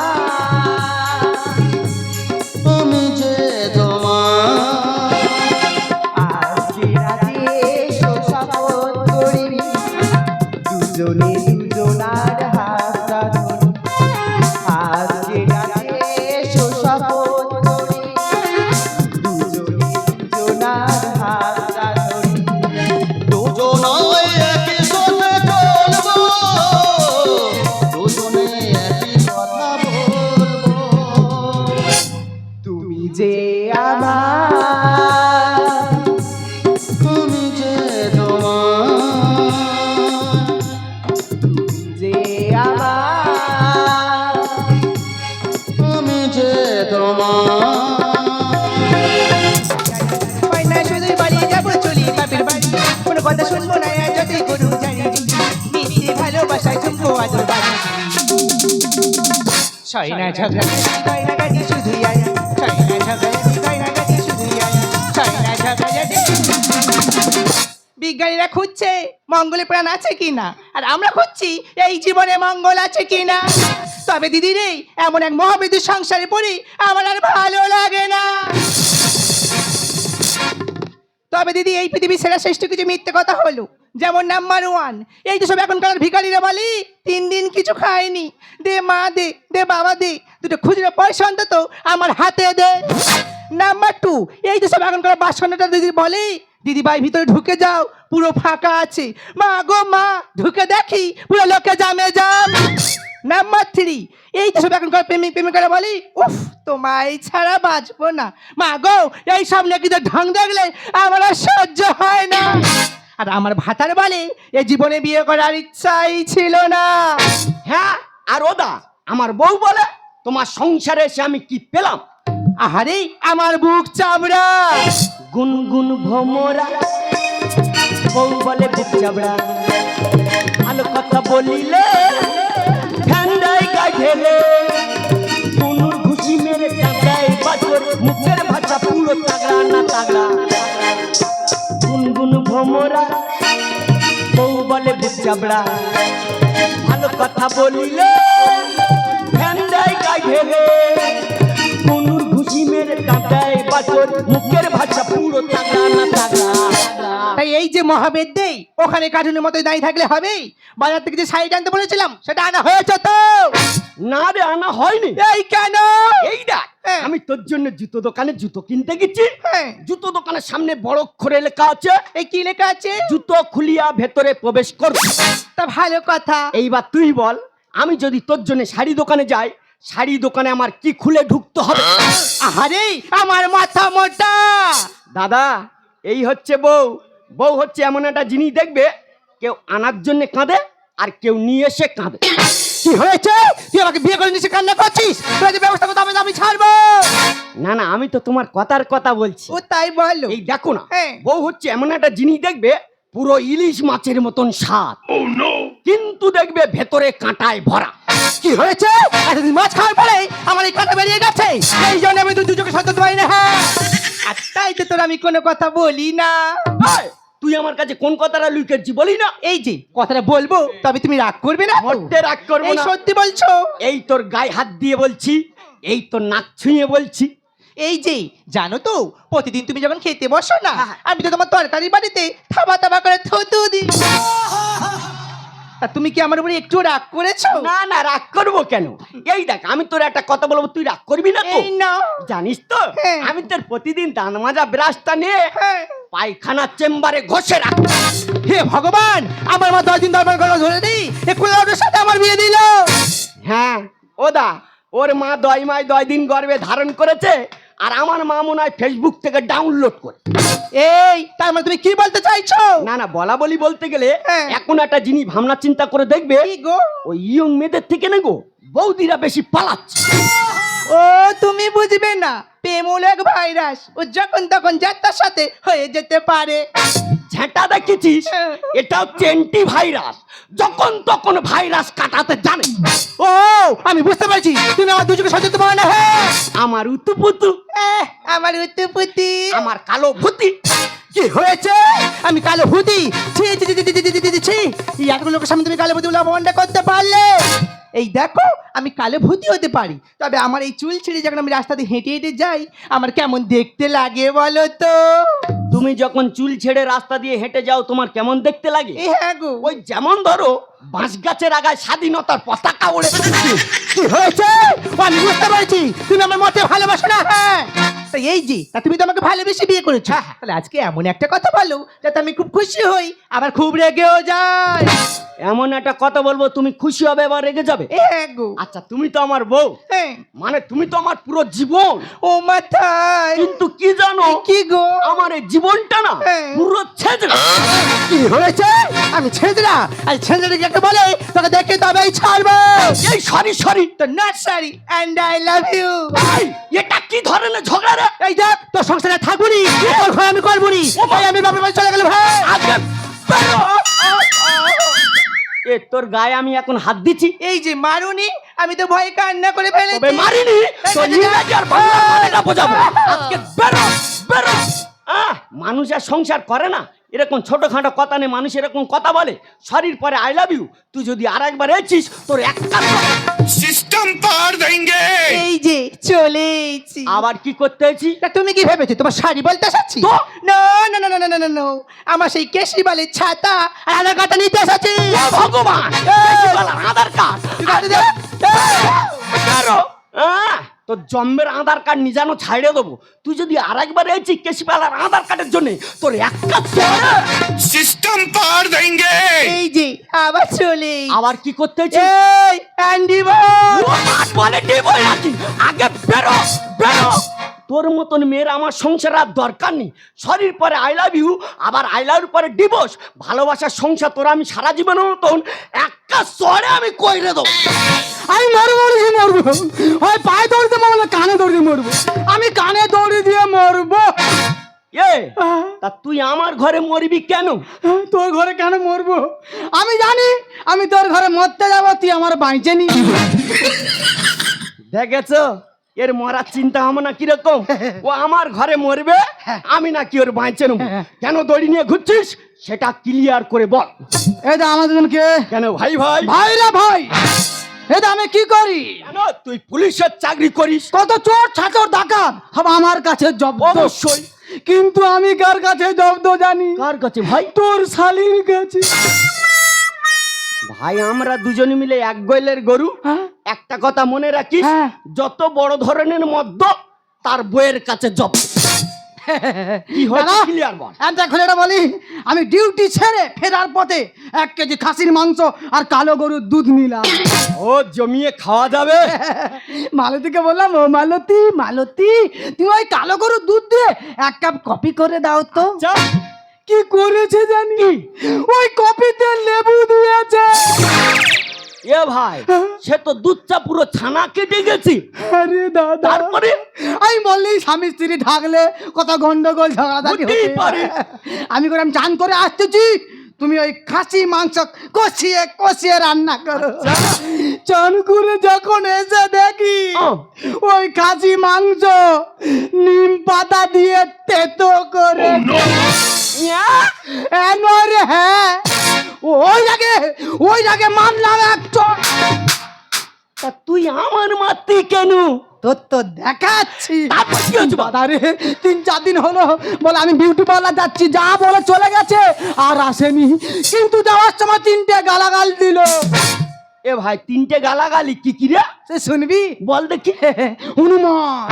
তুমি যে তোমার। আজকে রাতে এসো শপথ করি, দুজনে দুজনার হাতটা ধরি। আজকে রাতে এসো শপথ করি, দুজনে দুজনার হাতটা ধরি। দুজনাই একই সাথে চলবো, দুজনে একই কথা বলবো। তুমি যে আমার, তুমি যে তোমার, তুমি যে আমার। তুমি যে তোমার। না শুধু বাড়ি যাবো চলি বাপের বাড়ি, কোনো কথা শুনবো না আর যতই করুক জানি, মিশে ভালোবাসায় চুমকো আদর বাড়ি। ছয়না ঝগড়া ছয়না গাড়ি শুধুই আয়, ছয়না ঝগড়া ছয়না গাড়ি শুধুই আয়, ছয়না ঝগড়া। বিজ্ঞানীরা খুঁজছে মঙ্গলে প্রাণ আছে কিনা, আর আমরা খুঁজছি এই জীবনে মঙ্গল আছে কিনা। তবে দিদি রে, এমন এক মহাবিদ্যুৎ সংসারে পড়ি আমার আর ভালো লাগে না। তবে দিদি এই পৃথিবীর সেরা শ্রেষ্ঠ কিছু মিথ্যে কথা হলো, যেমন নাম্বার 1, এই তো সব এখনকার ভিখারিরা বলি 3 দিন কিছু খায়নি, দে মা দে, দে বাবা দে, দুটো খুচরো পয়সা অন্তত আমার হাতে দে। নাম্বার 2, এই তো সব এখনকার বাসনটা দিদি বলে দিদি ভাই ভিতরে ঢুকে যাও, পুরো ফাঁকা আছে। মা গো মা, ঢুকে দেখি পুরো লোকে জামে জাম। নাম্বার 3, এই তো সব এখনকার প্রেমিক প্রেমিকারা বলি, উফ তোমায় ছাড়া বাঁচবো না। মা গো, এই সামনে কিন্তু ঢং দেখলে আমার আর সহ্য হয় না। আর আমার ভাতার বলে এ জীবনে বিয়ে করার ইচ্ছাই ছিল না। হ্যাঁ, আর ওদা আমার বউ বলে তোমার সংসারে এসে আমি কি পেলাম? আহারে আমার বুক চামড়া। গুনগুন ভোমরা, বউ বলে বুক চাবড়া। ভালো কথা বলিলে ঠান্ডায় গায়ে ঢেলে, কুনুর ঘুষি মেরে চাঁদায় বাছর, মুখের ভাষা পুরো তাগড়া না তাগড়া। গুনগুন ভোমরা, বউ বলে বুক চাবড়া। ভালো কথা বলিলে ঠান্ডায় গায়ে ঢেলে, কুনুর ঘুষি মেরে চাঁদায় বাছর, মুখের ভাষা পুরো তাগড়া না তাগড়া। তাই এই যে মহাবেদ্যে, ওখানে কার্টুনের মতোই দাঁড়িয়ে থাকলে হবে? বাজার থেকে যে শাড়ি আনতে বলেছিলাম সেটা আনা হয়েছে তো? না রে, আনা হয়নি। এই কেন? এই দেখ, হ্যাঁ। আমি তোর জন্য জুতো দোকানে জুতো কিনতে গেছি। হ্যাঁ। জুতো দোকানের সামনে বড় অক্ষরে লেখা আছে, এই কি লেখা আছে? জুতো খুলিয়া ভেতরে প্রবেশ করবে। তা ভালো কথা। এইবার তুই বল, আমি যদি তোর জন্য শাড়ি দোকানে যাই, শাড়ি দোকানে আমার কি খুলে ঢুকতে হবে? আহারে আমার মাথা মোটা। দাদা, এই হচ্ছে বউ। বউ হচ্ছে এমন একটা জিনিস, দেখবে কেউ আনার জন্য কাঁদে আর কেউ নিয়ে এসে কাঁদে। কি হয়েছে? তুই আমাকে বিয়ে করে নিচে কান্না করছিস? তুই যে ব্যবস্থা করতে হবে আমি ছাড়বো না না, আমি তো তোমার কথার কথা বলছি। ও তাই বলো। এই দেখো না, হ্যাঁ। বউ হচ্ছে এমন একটা জিনিস, দেখবে পুরো ইলিশ মাছের মতন স্বাদ, কিন্তু দেখবে ভেতরে কাঁটায় ভরা। কি হয়েছে? এতদিন মাছ খাওয়ার পরে আমার এই কাঁটা বেরিয়ে গেছে, এই জন্য আমি দুজনকে সহ্য করতে পারি না। হ্যাঁ, আর তাই তো তোর আমি কোনো কথা বলি না। এই, তুই আমার কাছে কোন কথাটা লুকিয়েছি বলি না? এই যে কথাটা বলবো, তবে তুমি রাগ করবে না তো? মোটে রাগ করবো এই না। সত্যি বলছো? এই তোর গায়ে হাত দিয়ে বলছি, এই তোর নাক ছুঁয়ে বলছি। এই যে জানো তো, প্রতিদিন তুমি যখন খেতে বসো না, আমি তো তোমার তরকারি বাড়িতে থাবা থাবা করে থুতু দিই। তা তুমি কি আমার উপরে একটু রাগ করেছো? না না, রাগ করবো কেন? এই দেখ, আমি তোর একটা কথা বলবো, তুই রাগ করবি না তো? এই না। জানিস তো, হ্যাঁ। আমি তোর প্রতিদিন দান মাজা ব্রাশটা নিয়ে হ্যাঁ। পায়খানার চেম্বারে ঘষে রাখ। হে ভগবান, আমার মা 10 দিন দরবার গলা ধরে দিই, এর সাথে আমার বিয়ে দিল। হ্যাঁ ওদা, ওর মা 10 দিন গর্ভে ধারণ করেছে, আর আমার মা মনে হয় ফেসবুক থেকে ডাউনলোড করে। এই তার মানে তুমি কি বলতে চাইছো? না না, বলা বলি বলতে গেলে হ্যাঁ। এখন একটা জিনিস ভাবনা চিন্তা করে দেখবে, কি গো? ওই ইয়ং মেয়েদের থেকে না গো, বৌদিরা বেশি পালাচ্ছে। ও তুমি বুঝবে না, প্রেম হলো এক ভাইরাস, ও যখন তখন যাত্রার সাথে হয়ে যেতে পারে। ঝেঁটা দেখেছিস? হ্যাঁ। এটা হচ্ছে অ্যান্টি ভাইরাস, যখন তখন ভাইরাস কাটাতে জানে। ও আমি বুঝতে পারছি, তুমি আমার দুজনকে সহ্য করতে পারো না। হ্যাঁ, আমার উতুপুতু, আমার উত্তুপুতি। আমার কালো ভূতি। কি হয়েছে? আমি কালো ভূতি? ছি ছি ছি ছি ছি ছি ছি ছি ছি। এই এতগুলো লোকের সামনে তুমি কালো ভূতি বলে অপমানটা করতে পারলে? এই দেখো, আমি কালো ভূতি হতে পারি, তবে আমার এই চুল ছিঁড়ে যখন আমি রাস্তাতে হেঁটে হেঁটে যাই, আমার কেমন দেখতে লাগে বলো তো? তুমি যখন চুল ছেড়ে রাস্তা দিয়ে হেঁটে যাও, তোমার কেমন দেখতে লাগে? এই হ্যাঁ গো। ওই যেমন ধরো বাঁশ গাছের আগায় স্বাধীনতার পতাকা উড়ে। কি হয়েছে? ও আমি বুঝতে পারছি, তুমি আমার মতে ভালোবাসো না। হ্যাঁ, তা এই যে, তা তুমি তো আমাকে ভালোবেসে বিয়ে করেছো। তাহলে আজকে এমন একটা কথা বলো যাতে আমি খুব খুশি হই, আবার খুব রেগেও যাই। এমন একটা কথা বলবো তুমি খুশি হবে এবার রেগে যাবে। এই হ্যাঁ গো। আচ্ছা, তুমি তো আমার বউ, হ্যাঁ। মানে তুমি তো আমার পুরো জীবন। ও মাথায়। কিন্তু কি জানো, কি গো? আমার এই জীবনটা না হ্যাঁ। পুরো ছেঁচড়া। কি হয়েছে? আমি ছেঁচড়া? আর ছেঁচড়া যাকে বলে তোকে দেখে তবেই ছাড়বো। এই সরি সরি, তো not sorry, and I love you. এটা কি ধরনের ঝগড়া রে? এই দেখ, তোর সংসারে থাকবুনি, তোর ঘরে আমি করবুনি, তাই আমি বাপের বাড়ি চলে গেলাম। ভাই আগে বেরো। এ তোর গায়ে আমি এখন হাত দিচ্ছি, এই যে মারুনি, আমি তো ভয়ে কান্না করে তবে ফেলেছি। মারিনি তো ইংরেজি আর বাংলা মানেটা বোঝাবো। আজকে বেরো বেরো। মানুষ আর সংসার করে না, এরকম ছোটখাটো কথা নেই, মানুষ এরকম কথা বলে। শরীর পরে আই লাভ ইউ, তুই যদি আরেকবার এসেছিস তোর একটা सिस्टम पार देंगे। এই যে চলেছি। আবার কি করতে হয়েছি? তা তুমি কি ভেবেছো তোমার শাড়ি বলতে এসেছি? তো? না না না না না না না, আমার সেই কেশরিবালের ছাতা আর আধার কার্ডটা নিতে এসেছি। ও ভগবান, আধার কার্ড তুই কাটে দে। বেরো। তোর জন্মের আধার কার্ড নিজানো ছাইড়ে দেবো। তুই যদি আরেকবার এই চিকেশি পালার আধার কার্ডের জন্য তোর একটা सिस्टम पार देंगे। এই যে আবার চলে আবার কি করতে হয়েছে? এই অ্যান্ডি বল ও মাঠ বলে দেবো নাকি? আগে বেরো বেরো। তোর মতন মেয়ের আমার সংসার আর দরকার নেই। শরীর পরে আই লাভ ইউ, আবার আই লাভ ইউ পরে ডিভোর্স। ভালোবাসার সংসার তোরা আমি সারা জীবনের মতন একটা সরে আমি কইরে দেবো। আমি মরবো মরবো, হয় পায়ে দৌড় দিয়ে মরবো, কানে দৌড় দিয়ে মরবো। আমি কানে দৌড়ে দিয়ে মরবো। এ তা তুই আমার ঘরে মরবি কেন? তোর ঘরে কেন মরবো? আমি জানি আমি তোর ঘরে মরতে যাবো, তুই আমার বাইচে নি। দেখেছো এর মরার চিন্তা ভাবনা কিরকম? ও আমার ঘরে মরবে, আমি নাকি ওর বাঁচে নেবো। কেন দড়ি নিয়ে ঘুরছিস সেটা ক্লিয়ার করে বল। এই দা আমাদের কে কেন ভাই ভাই ভাই রে ভাই, এই দা আমি কি করি? কেন তুই পুলিশের চাকরি করিস? কত চোর ছাচর ডাকাত সব আমার কাছে জব্দ। অবশ্যই। কিন্তু আমি কার কাছে জব্দ জানি? কার কাছে ভাই? তোর শালির কাছে। ভাই আমরা দুজনে মিলে এক গোয়েলের গরু। একটা কথা মনে রাখিস, হ্যাঁ। যত বড় ধরনের মদ্য তার বইয়ের কাছে জব্দ। কি হয়েছে ক্লিয়ার বল। একটা খুলে বলি, আমি ডিউটি ছেড়ে ফেরার পথে 1 কেজি খাসির মাংস আর কালো গরুর দুধ নিলাম। ও জমিয়ে খাওয়া যাবে। মালতীকে বললাম, ও মালতী মালতী, তুমি ওই কালো গরুর দুধ দিয়ে 1 কাপ কফি করে দাও তো। যা। কি করেছে জানি? ওই কফিতে লেবু দিয়েছে। এ ভাই সে তো দুধটা পুরো ছানা কেটে গেছি। আরে দাদা, তারপরে আমি বললেই স্বামী স্ত্রী থাকলে কত গন্ডগোল ঝগড়াঝাটি হতেই হতে পারে। আমি করে চান করে আসতেছি, তুমি ওই খাসি মাংস কষিয়ে কষিয়ে রান্না করো। চান করে যখন এসে দেখি ওই খাসি মাংস নিম পাতা দিয়ে তেতো করে। হ্যাঁ ওই জায়গায় মারলাম একটা। তা তুই আমার মারতি কেন? তোর তো দেখাচ্ছি। তারপর কি হয়েছে বাবা? আরে 3-4 দিন হলো বলে আমি বিউটি পার্লার যাচ্ছি, যা বলে চলে গেছে আর আসেনি। কিন্তু যাওয়ার সময় 3টে গালাগাল দিল। এ ভাই 3টে গালাগালি কি কি রে? সে শুনবি? বল দেখি। হনুমান,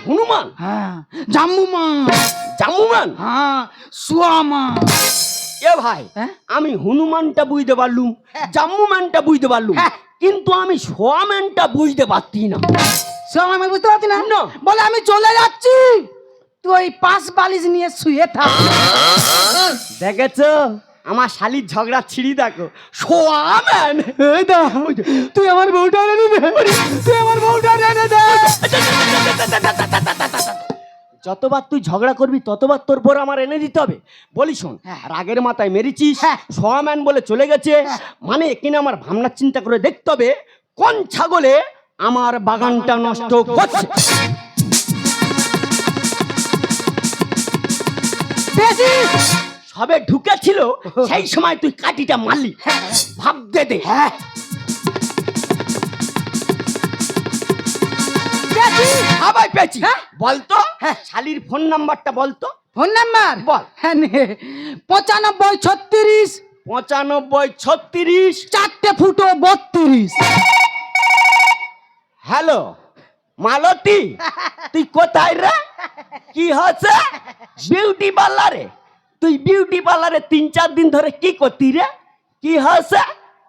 হনুমান, হ্যাঁ, জাম্বুমান, জামুমান, হ্যাঁ, সুয়ামান। এ ভাই হ্যাঁ? আমি হনুমানটা বুঝতে পারলুম, জাম্মুমানটা বুঝতে পারলুম, হ্যাঁ। কিন্তু আমি সোয়ামানটা বুঝতে পারতি না। সুয়ামান আমি বুঝতে পারছি না। না। বলে আমি চলে যাচ্ছি, তুই 5 বালিশ নিয়ে শুয়ে থাক। দেখেছো আমার শালির ঝগড়া ছিড়ি দেখো। সোয়ামান এই দা, তুই আমার বউটা এনে দে, তুই আমার বউটা এনে দে। যতবার তুই ঝগড়া করবি ততবার তোর পর আমার এনে দিতে হবে। বলি শোন, রাগের মাথায় মেরেছিস, সোয়াম্যান বলে চলে গেছে, মানে কিনা আমার ভাবনার চিন্তা করে দেখতে হবে কোন ছাগলে আমার বাগানটা নষ্ট করছে। সবে ঢুকেছিল সেই সময় তুই কাটিটা মারলি, ভাবতে দে। সবাই পেয়েছি। বলতো শালির ফোন নাম্বারটা বলতো। ফোন নাম্বার বল। হ্যাঁ, 95 36 95 36 4টে ফুটো 32। হ্যালো মালতী, তুই কোথায় রে? কি হচ্ছে? বিউটি পার্লারে? তুই বিউটি পার্লারে 3-4 দিন ধরে কি করতি রে? কি হচ্ছে?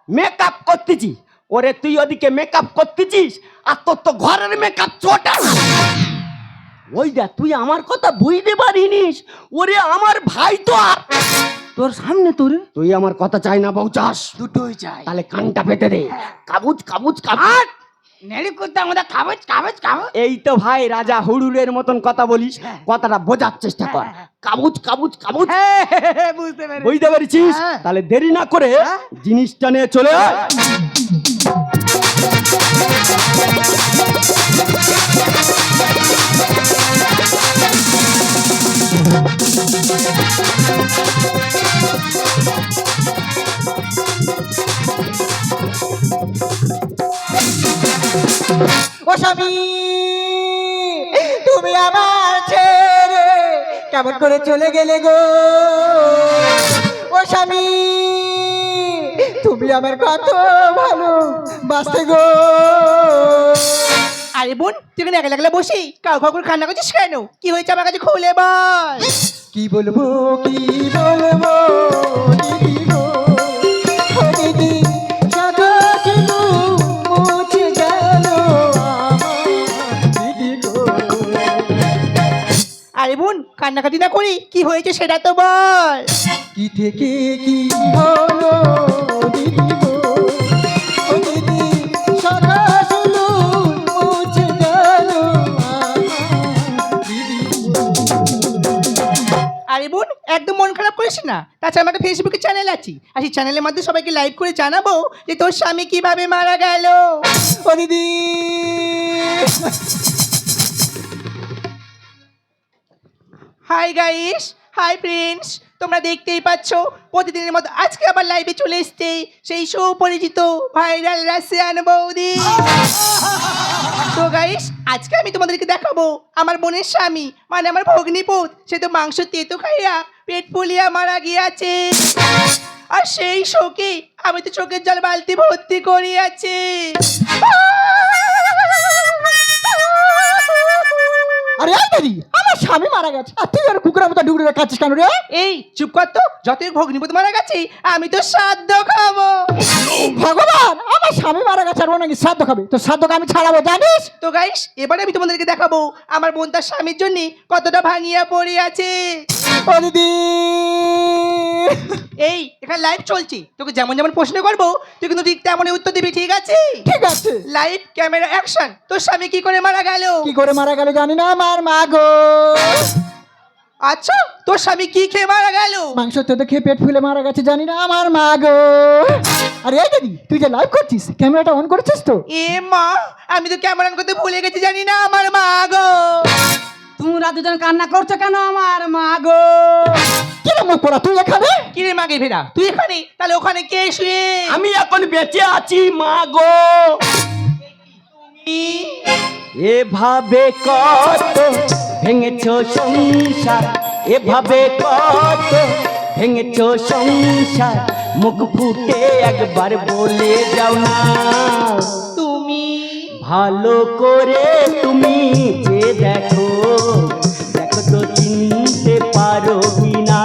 মেকআপ করতেছি। ওরে তুই ওদিকে মেকআপ করতেছিস আর তোর তো ঘরের মেকআপ ছোটা। ওই দেখ তুই আমার কথা বুঝতে পারিনিস। ওরে আমার ভাই তো আর তোর সামনে তোর তুই আমার কথা চাই না বউ চাস? দুটোই চাই। তাহলে কানটা পেতে দে। কাবুজ কাবুজ কাবুজ। নেড়ি করতে আমাদের কাগজ কাগজ কাগজ। এই তো ভাই রাজা হুড়ুরের মতন কথা বলিস, কথাটা বোঝার চেষ্টা কর। কাবুজ কাবুজ কাবুজ। বুঝতে পেরেছি। বুঝতে পেরেছিস? হ্যাঁ। তাহলে দেরি না করে জিনিসটা নিয়ে চলে আয়। ও স্বামী, তুমি আমার ছেড়ে কেমন করে চলে গেলে গো? ও স্বামী, তুমি আমার কত ভালো বাসতে গো। আরে বোন তুই এখানে একলা একলা বসি কাউ কাউ করে কান্না করছিস কেন? কি হয়েছে আমার কাছে খুলে বল। কি বলবো কি বলবো দিদি গো ও দিদি সাদাগুলো মুছে গেল আমার দিদি গো। আরে বোন কান্নাকাটি না করি কি হয়েছে সেটা তো বল। কি থেকে কি হলো দিদি গো ও দিদি সাদাগুলো মুছে গেল আমার দিদি গো। আরে বোন একদম মন খারাপ করিস না, তাছাড়া আমার একটা ফেসবুকে চ্যানেল আছে আর সেই চ্যানেলের মধ্যে সবাইকে লাইভ করে জানাবো যে তোর স্বামী কিভাবে মারা গেল। ও দিদি হাই গাইস, হাই ফ্রেন্ডস, তোমরা দেখতেই পাচ্ছ প্রতিদিনের মতো আজকে আবার লাইভে চলে এসছে সেই সুপরিচিত ভাইরাল রাশিয়ান বৌদি। তো গাইস আজকে আমি তোমাদেরকে দেখাবো আমার বোনের স্বামী মানে আমার ভগ্নিপোত, সে তো মাংস তেতো খাইয়া পেট ফুলিয়া মারা গিয়াছে। আর সেই শোকে আমি তো চোখের জল বালতি ভর্তি করিয়াছি। আরে এই দিদি আমার স্বামী মারা গেছে আর তুই আর কুকুরের মতো ডুবড়ে কাচ্ছিস কেন রে? এই চুপ কর তো, যতই ভগ্নিপোত মারা গেছে আমি তো শ্রাদ্ধ খাবো। ভগবান আমার স্বামী মারা গেছে আর ও নাকি শ্রাদ্ধ খাবে, তো শ্রাদ্ধকে আমি ছাড়াবো জানিস? তো গাইস এবারে আমি তোমাদেরকে দেখাবো আমার বোন তার স্বামীর জন্য কতটা ভাঙিয়া পড়ে আছে। ও দিদি এই এখানে লাইভ চলছে, তোকে যেমন যেমন প্রশ্ন করবো তুই কিন্তু ঠিক তেমনই উত্তর দিবি, ঠিক আছে? ঠিক আছে। Live camera action. তোর স্বামী কি করে মারা গেল? কি করে মারা গেল জানি না আমার মা গো। আচ্ছা তোর স্বামী কি খেয়ে মারা গেল? মাংস তো খেয়ে পেট ফুলে মারা গেছে জানি না আমার মা গো। আরে এই দিদি তুই যে লাইভ করছিস ক্যামেরাটা অন করেছিস তো? এ মা আমি তো ক্যামেরা অন করতে ভুলে গেছি, জানি না আমার মা গো। তোমরা দুজন কান্না করছো কেন আমার মা গো? কি রে মুখ পড়া তুই এখানে? কি রে মাগে ভেড়া তুই এখানে, তাহলে ওখানে কে শুয়ে? আমি এখন বেঁচে আছি মা গো। এভাবে কত ভেঙেছো সংসার, এভাবে কত ভেঙেছো সংসার, মুখ ফুটে একবার বলে যাও না তুমি ভালো করে তুমি যে দেখো, দেখো তো চিনতে পারো কিনা,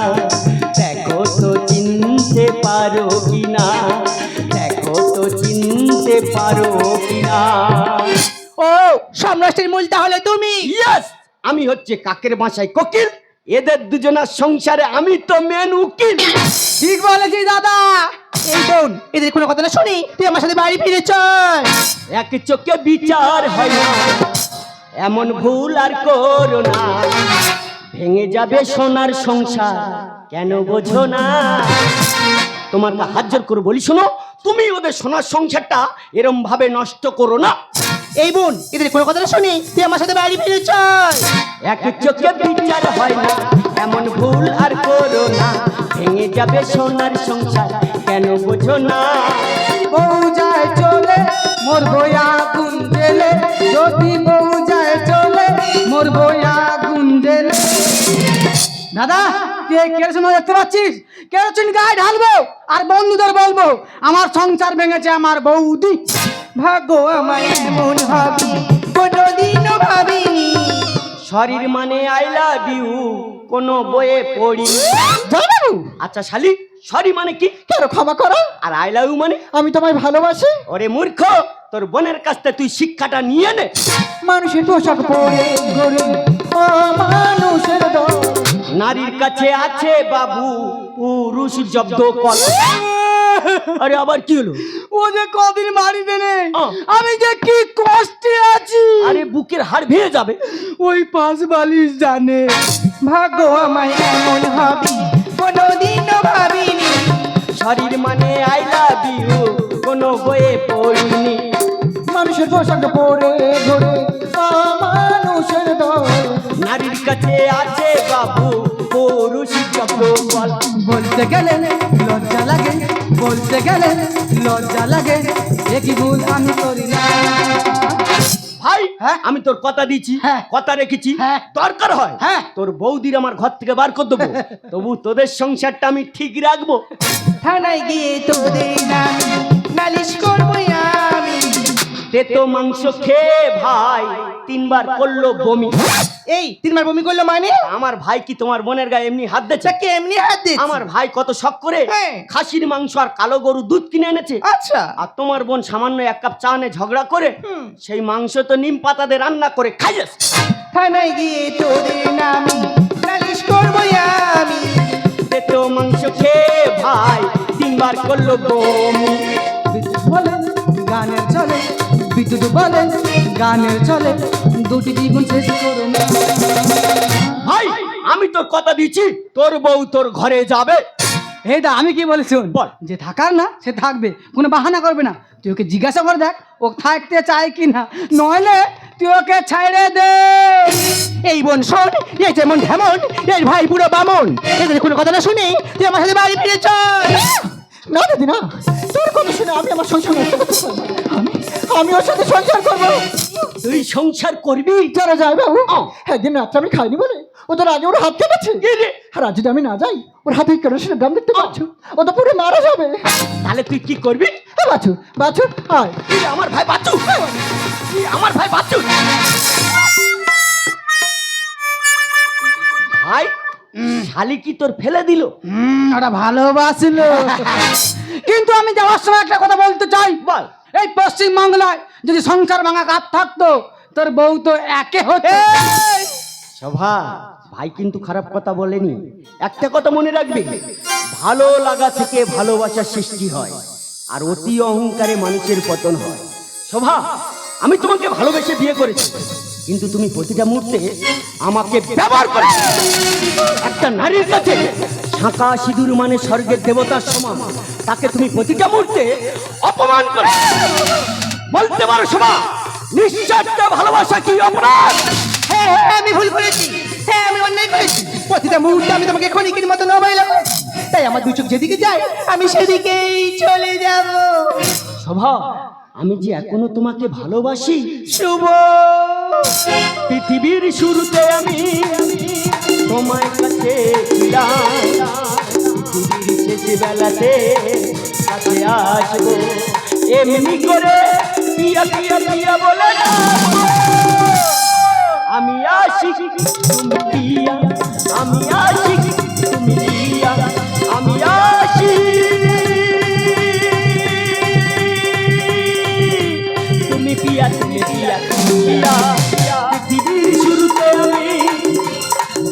দেখো তো চিনতে পারো কিনা, দেখো তো চিনতে পারো কিনা। ও সম্রাটের মূল তাহলে তুমি? ইয়েস, আমি হচ্ছে কাকের বাসায় কোকিল, এদের দুজনের সংসারে আমি তো মেন উকিল। ঠিক বলেছি দাদা। এই বোন এদের কোনো কথা না শুনি তুই আমার সাথে বাড়ি ফিরে চল। এক চোখে বিচার হয় না, এমন ভুল আর করো না, ভেঙে যাবে সোনার সংসার, কেন বোঝো না? তোমার হাত জোর করে বলি শোনো, তুমি ওদের সোনার সংসারটা এরম ভাবে নষ্ট করো না। এই বোন এদের কোনো কথা না শুনি তুই আমার সাথে বাড়ি ফিরে চল। এক চোখে বিচার হয় না, এমন ভুল আর করো না, ভেঙে যাবে সোনার সংসার, কেন বোঝো না? বউ যায় চলে মোর বয়া গুন জেলে, যদি বউ যায় চলে মোর বয়া গুন জেলে। দাদা তুই এই কেরোসিন দেখতে পাচ্ছিস? কেরোসিন গায়ে ঢালবো আর বন্ধুদের বলবো আমার সংসার ভেঙেছে আমার বৌদি। ভাগ্য আমার এমন হবে কোনোদিনও ভাবিনি। শরীর মানে আই লাভ ইউ কোনো বইয়ে পড়ি। জানো আচ্ছা শালি, সরি মানে কি? কেন ক্ষমা করো? আর আই লাভ ইউ মানে? আমি তোমায় ভালোবাসি। ওরে মূর্খ, তোর বোনের কাছ থেকে তুই শিক্ষাটা নিয়ে নে। মানুষের পোশাক পরে ঘরে ও মানুষের দল। নারীর কাছে আছে বাবু পুরুষ জব্দ কর। আরে আবার কি হলো? ও যে কদিন বাড়িতে নেই, আহ। আমি যে কি কষ্টে আছি আরে বুকের হাড় ভেঙে যাবে। ওই পাঁচ বালিশ জানে। ভাগ্য আমার এমন হবে কোনোদিনও ভাবিনি। শরীর মানে আই লাভ ইউ কোনো বইয়ে পড়িনি। মানুষের পোশাক পরে ঘরে ও মানুষের দল। নারীর কাছে আছে বাবু পুরুষ জব্দ কর। বলতে গেলে লজ্জা লাগে, বলতে গেলে লজ্জা লাগে, একই ভুল আমি করি না। ভাই হ্যাঁ? আমি তোর কথা দিচ্ছি, হ্যাঁ। কথা রেখেছি, হ্যাঁ। দরকার হয় হ্যাঁ। তোর বৌদির আমার ঘর থেকে বার করে দেবো, তবু তোদের সংসারটা আমি ঠিক রাখবো। থানায় গিয়ে তোদের নামে নালিশ করবো আমি। তেতো মাংস খেয়ে ভাই 3 বার করলো বমি। এই 3 বার বমি করলো মানে? আমার ভাই কি তোমার বোনের গায়ে এমনি হাত দিচ্ছে? কে এমনি হাত দিচ্ছে? আমার ভাই কত শখ করে হ্যাঁ। খাসির মাংস আর কালো গরু দুধ কিনে এনেছে। আচ্ছা। আর তোমার বোন সামান্য 1 কাপ চা নিয়ে ঝগড়া করে সেই মাংস তো নিম পাতা দিয়ে রান্না করে খাইয়েছে। থানায় গিয়ে তোদের নামে নালিশ করবো আমি। তেতো মাংস খেয়ে ভাই 3 বার করলো বমি। বিদ্যুৎ বলে গানের চলে, বিদ্যুৎ বলে গানের চলে, দুটি দ্বিগুণ শেষ করো না। ভাই আমি তোর কথা দিচ্ছি, তোর বউ তোর ঘরে যাবে। এই দা আমি কি বলেছি শোন, বল। যে থাকার না সে থাকবে, কোনো বাহানা করবে না। তুই ওকে জিজ্ঞাসা করে দেখ ও থাকতে চায় কি না, নইলে তুই ওকে ছেড়ে দে। এই বোন শোন, এই যেমন ঢেমন, এই ভাই পুরো বামন, এদের কোনো কথা না শুনে তুই আমার সাথে বাড়ি ফিরে চল। না দিদি না, তোর কথা শুনে আমি আমার সংসার নষ্ট করতে পারবো না। আমি ওর সাথে সংসার করবো। তুই সংসার করবি? চলো যাই বাবু, একদিন রাত্রে আমি খাইনি বলে ও তোর আগে ওর হাত কেটেছে। আর আজ যদি আমি না যাই, ওর হাতে কেরোসিনের দাম দেখতে পাচ্ছ, ও তো পুরো মারা যাবে। তাহলে তুই কি করবি? বাছু বাছু আয়। তুই আমার ভাই বাচ্চু, তুই আমার ভাই বাচ্চু। ভাই শালি কি তোর ফেলে দিল? ওটা ভালোবাসিল। কিন্তু আমি যাওয়ার সময় একটা কথা বলতে চাই। বল। এই পশ্চিম বাংলায় যদি সংসার ভাঙা কাপ থাকতো, তোর বউ তো একে হতো। শোভা, ভাই কিন্তু খারাপ কথা বলেনি। একটা কথা মনে রাখবি, ভালো লাগা থেকে ভালোবাসার সৃষ্টি হয়, আর অতি অহংকারে মানুষের পতন হয়। শোভা, আমি তোমাকে ভালোবেসে বিয়ে করেছি, কিন্তু তুমি প্রতিটা মুহূর্তে আমাকে ব্যবহার করেছো। একটা নারীর কাছে শাঁখা সিঁদুর মানে স্বর্গের দেবতার সমান, তাকে তুমি প্রতিটা মুহূর্তে অপমান করে। বলতে পারো শোভা, নিঃস্বার্থ ভালোবাসা কি অপরাধ? হ্যাঁ হ্যাঁ, আমি ভুল করেছি, হ্যাঁ আমি অন্যায় করেছি। প্রতিটা মুহূর্তে আমি তোমাকে ক্ষণিকের মতো অবহেলা করেছি, তাই আমার দু চোখ যেদিকে যায় আমি সেদিকেই চলে যাব। শোভা, আমি যে এখনো তোমাকে ভালোবাসি। শুভ পৃথিবীর শুরুতে আমি তোমার কাছে ছিলাম, পৃথিবীর শেষ বেলাতে কাছে আসবো, এমনি করে পিয়া পিয়া পিয়া বলে ডাকবো। আমি আশিক তুমি পিয়া, আমি আশিক তুমি পিয়া, আমি আশিক তুমি পিয়া, তুমি পিয়া, তুমি পিয়া। পৃথিবীর শুরুতে আমি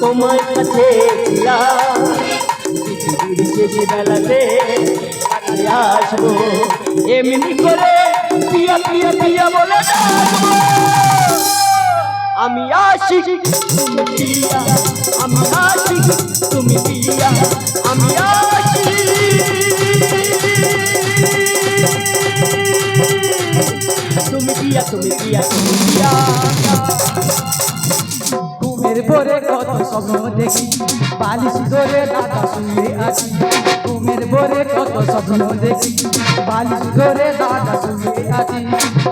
তোমার কাছে ছিলাম, পৃথিবীর শেষ বেলাতে কাছে আসবো, এমনি করে পিয়া পিয়া পিয়া বলে ডাকবো। আমি আশিক তুমি পিয়া, আমি আশিক তুমি পিয়া, আমি আশিক তুমি পিয়া, তুমি পিয়া, তুমি পিয়া। ঘুমের ভোরে কত স্বপ্ন দেখি, বালিশ ধরে দাদা শুয়ে আছি। ঘুমের ভোরে কত স্বপ্ন দেখি, বালিশ ধরে দাদা শুয়ে আছি।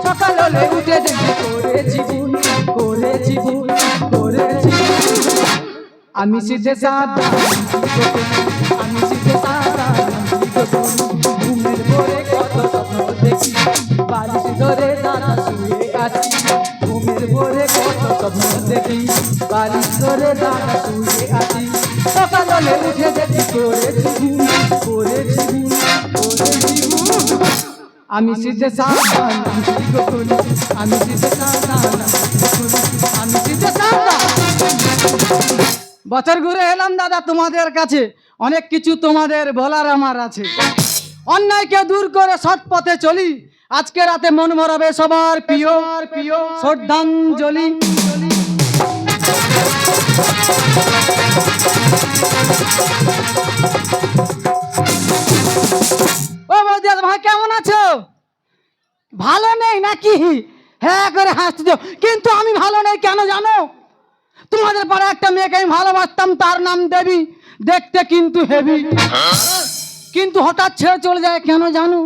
সকাল হলে উঠে দেখি করেছি ভুল, করেছি ভুল, করেছি ভুল। আমি সিধে সাদা, আমি সিধে সাদা, ঘুমের ভোরে কত স্বপ্ন দেখি, বালিশ ধরে দাদা শুয়ে আছি। ঘুমের ভোরে কত স্বপ্ন দেখি, বালিশ ধরে দাদা শুয়ে আছি। সকাল হলে উঠে দেখি করেছি ভুল, করেছি ভুল, করেছি ভুল। আমি সিধে সাদা, আমি সিধে সাদা, আমি সিধে সাদা। বছর ঘুরে এলাম দাদা তোমাদের কাছে, অনেক কিছু তোমাদের বলার আমার আছে। অন্যায়কে দূর করে সৎ পথে চলি, আজকে রাতে মন ভরাবে সবার প্রিয় প্রিয় শ্রদ্ধাঞ্জলি। ও বৌদি ভাই কেমন আছো? ভালো নেই নাকি? হ্যাঁ করে হাসতে দাও। কিন্তু আমি ভালো নেই কেন জানো? তোমাদের পাড়া একটা মেয়েকে আমি ভালোবাসতাম, তার নাম দেবী, দেখতে কিন্তু হেভি। কিন্তু হঠাৎ ছেড়ে চলে যায় কেন জানো?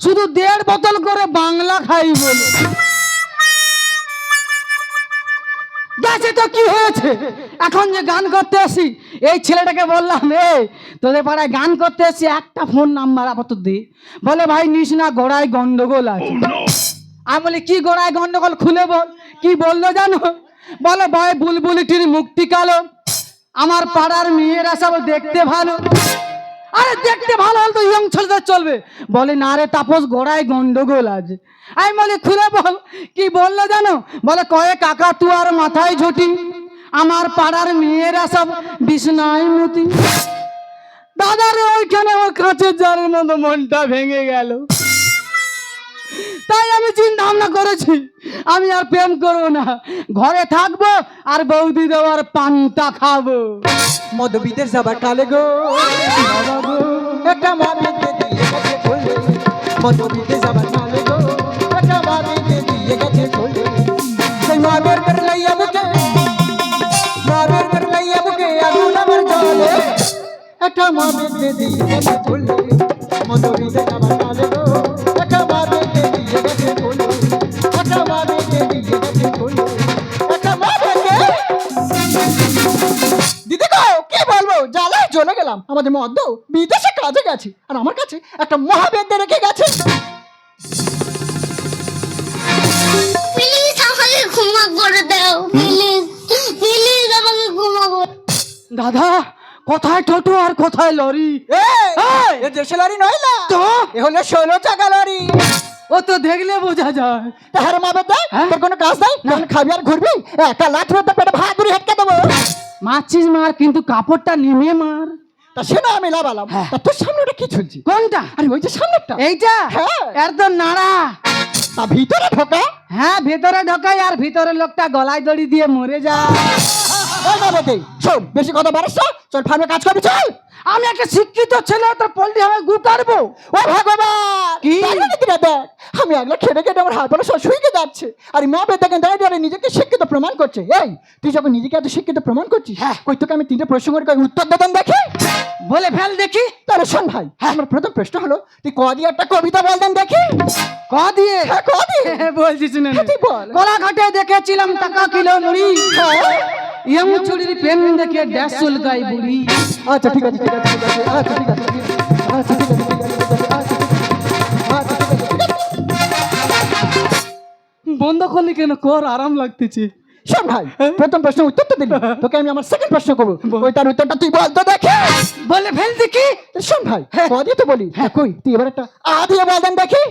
শুধু 1.5 বোতল করে বাংলা খাই বলে। গেছে তো কি হয়েছে, এখন যে গান করতে আসি, এই ছেলেটাকে বললাম এ তোদের পাড়ায় গান করতে এসছি, একটা ফোন নাম্বার আপাতত দে। বলে ভাই নিস না, গোড়ায় গন্ডগোল আছে। আমি বলি কি গোড়ায় গন্ডগোল খুলে বল। কি বললো জানো? বলো ভয় বুলবুলিটির মুক্তি কালো, আমার পাড়ার মেয়েরা সব দেখতে ভালো। আরে দেখতে ভালো হলে তো ইয়ং ছেলেদের চলবে। বলে না রে তাপস, গোড়ায় গন্ডগোল আছে। আমি বলি খুলে বল। কি বললো জানো? বলে কয়ে কাকা তু আর মাথায় ঝুটি, আমার পাড়ার মেয়েরা সব বিছনায় মতি। দাদারে ওইখানে ও কাঁচের জারের মতো মনটা ভেঙে গেল। তাই আমি চিন্তা ভাবনা করেছি আমি আর প্রেম করবো না, ঘরে থাকবো আর বৌদি দেওয়ার পান্তা খাবো। মধুবিদের যাবার কালে গো বাবা গো, একটা মাটিতে দিয়ে গেছে কোলে। মধুবিদের যাবার কালে গো, একটা মাটিতে দিয়ে গেছে কোলে। সেই মা বের করে লইয়া বুকে, মা বের করে লইয়া বুকে আগুন আমার জ্বলে। একটা মাটিতে দিয়ে গেছে কোলে। মধুবিদের যাবার কালে গো, একটা মাটিতে দিয়ে গেছে কোলে। একটা মাটিতে দিয়ে গেছে কোলে। একটা মাটিতে দিদি গো, কি বলবো, জ্বালায় জ্বলে গেলাম। আমাদের মদ্য বিদেশে কাজে গেছে আর আমার কাছে একটা মহাবেদ্য রেখে গেছে। প্লিজ আমাকে ক্ষমা করে দাও, প্লিজ প্লিজ আমাকে ক্ষমা করে। দাদা কোথায় টোটো আর কোথায় লরি? এ দেশে লরি নইলা তো এ হলো 16 চাকা লরি। ও তো দেখলে বোঝা যায়। তাহার মা বেটা হ্যাঁ? তোর কোনো কাজ নাই, কোন খাবি আর ঘুরবি? একটা লাঠি মধ্যে পেটে ভাত ধরে হেটকে দেবো। মারছিস মার, কিন্তু কাপড়টা নেমে মার। তা সে না আমি লাভালাম। হ্যাঁ। তা তোর সামনে ওটা কি ঝুলছে? কোনটা? আরে ওই যে সামনেরটা। এইটা? হ্যাঁ। এর তো নাড়া। তা ভিতরে ঢোকা। হ্যাঁ ভেতরে ঢোকাই আর ভিতরের লোকটা গলায় দড়ি দিয়ে মরে যায়। ওই মা বেটে শোন, বেশি কথা বাড়াস না, চল ফার্মে কাজ করবি চল। আমি একটা শিক্ষিত ছেলে, তোর পোল্ট্রি আমি গু কাটবো। ও ভগবান, কি? তাহলে কি রে দেখ, আমি একলা খেটে খেটে আমার হাত পা সব শুইকে যাচ্ছে আর এই মা বেটা কেন দাঁড়িয়ে নিজেকে শিক্ষিত প্রমাণ করছে। এই তুই যখন নিজেকে এত শিক্ষিত প্রমাণ করছিস, কই তোকে আমি 3টে প্রশ্ন করে কই উত্তর দেন দেখি। বলে ফেল দেখি। তাহলে শোন ভাই, আমার প্রথম প্রশ্ন হলো তুই ক দিয়ে একটা কবিতা বল দেন দেখি। ক দিয়ে? হ্যাঁ ক দিয়ে। বলছি শুনে নে। হ্যাঁ, তুই বল। কলাঘাটে দেখেছিলাম টাকা কিলো নুড়ি, ইয়ং চুরির প্রেম দেখে ড্যাশ চুলকাই বুড়ি। আচ্ছা ঠিক আছে ঠিক আছে ঠিক আছে, আচ্ছা ঠিক আছে ঠিক আছে, আচ্ছা ঠিক আছে ঠিক আছে ঠিক আছে, আচ্ছা ঠিক আছে, আচ্ছা ঠিক আছে ঠিক আছে। বন্ধ করলি কেন? কর, আরাম লাগতেছে। শোন ভাই, প্রথম প্রশ্ন উত্তর তো দিলি, তোকে আমি আমার সেকেন্ড প্রশ্ন করবো, ওইটার উত্তরটা তুই বল তো দেখি। বলে ফেল দেখি। শোন ভাই, ক দিয়ে তো বলি, কই তুই এবার একটা আ দিয়ে বল দেন দেখি।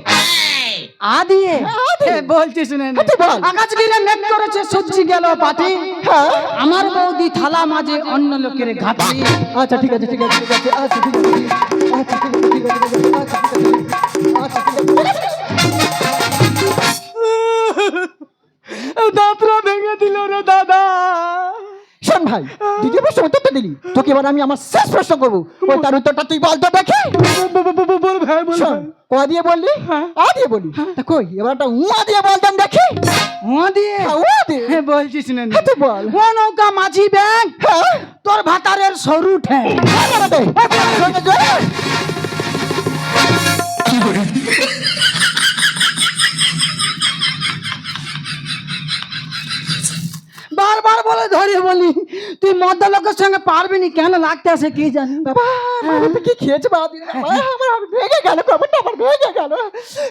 আ দিয়ে? আ দিয়ে। বলছি শুনে নে। হ্যাঁ, তুই বল। আকাশ গিরে মেঘ করেছে, সূর্যি গেল পাটি, হ্যাঁ। আমার বৌদি থালা মাঝে অন্য লোকের ঘাটি। আচ্ছা ঠিক আছে ঠিক আছে ঠিক আছে, আচ্ছা ঠিক আছে, আচ্ছা ঠিক আছে ঠিক আছে ঠিক আছে, আচ্ছা ঠিক আছে, আচ্ছা ঠিক আছে ঠিক আছে। দাঁতরা ভেঙে দিল রে দাদা। শোন ভাই, দ্বিতীয় প্রশ্ন উত্তরটা দিলি, তোকে এবার আমি আমার শেষ প্রশ্ন করবো, ওইটার উত্তরটা তুই বল তো দেখি। বল ভাই বল। শোন, ক দিয়ে বললি, আ দিয়ে বলি, তা কই এবার একটা উয়া দিয়ে বল দেন দেখি। ও দিয়ে? হ্যাঁ, উয়া দিয়ে। বলছি শুনে নে। হ্যাঁ, তুই বল। ও নৌকা মাঝি ব্যাং, হ্যাঁ, তোর ভাতারের সরু ঠ্যাং। হ্যাঁ, বাবা দে। জোরে, জোরে। বারবার বলে ধরে বলি তুই মদ্য লোকের সঙ্গে পারবি নি, কেন লাগতে আসে কি জানি। বাবা, বাবা, কি খেয়েছে বাবা দিদি? আমার ভেঙে গেল, কবরটা আমার ভেঙে গেল।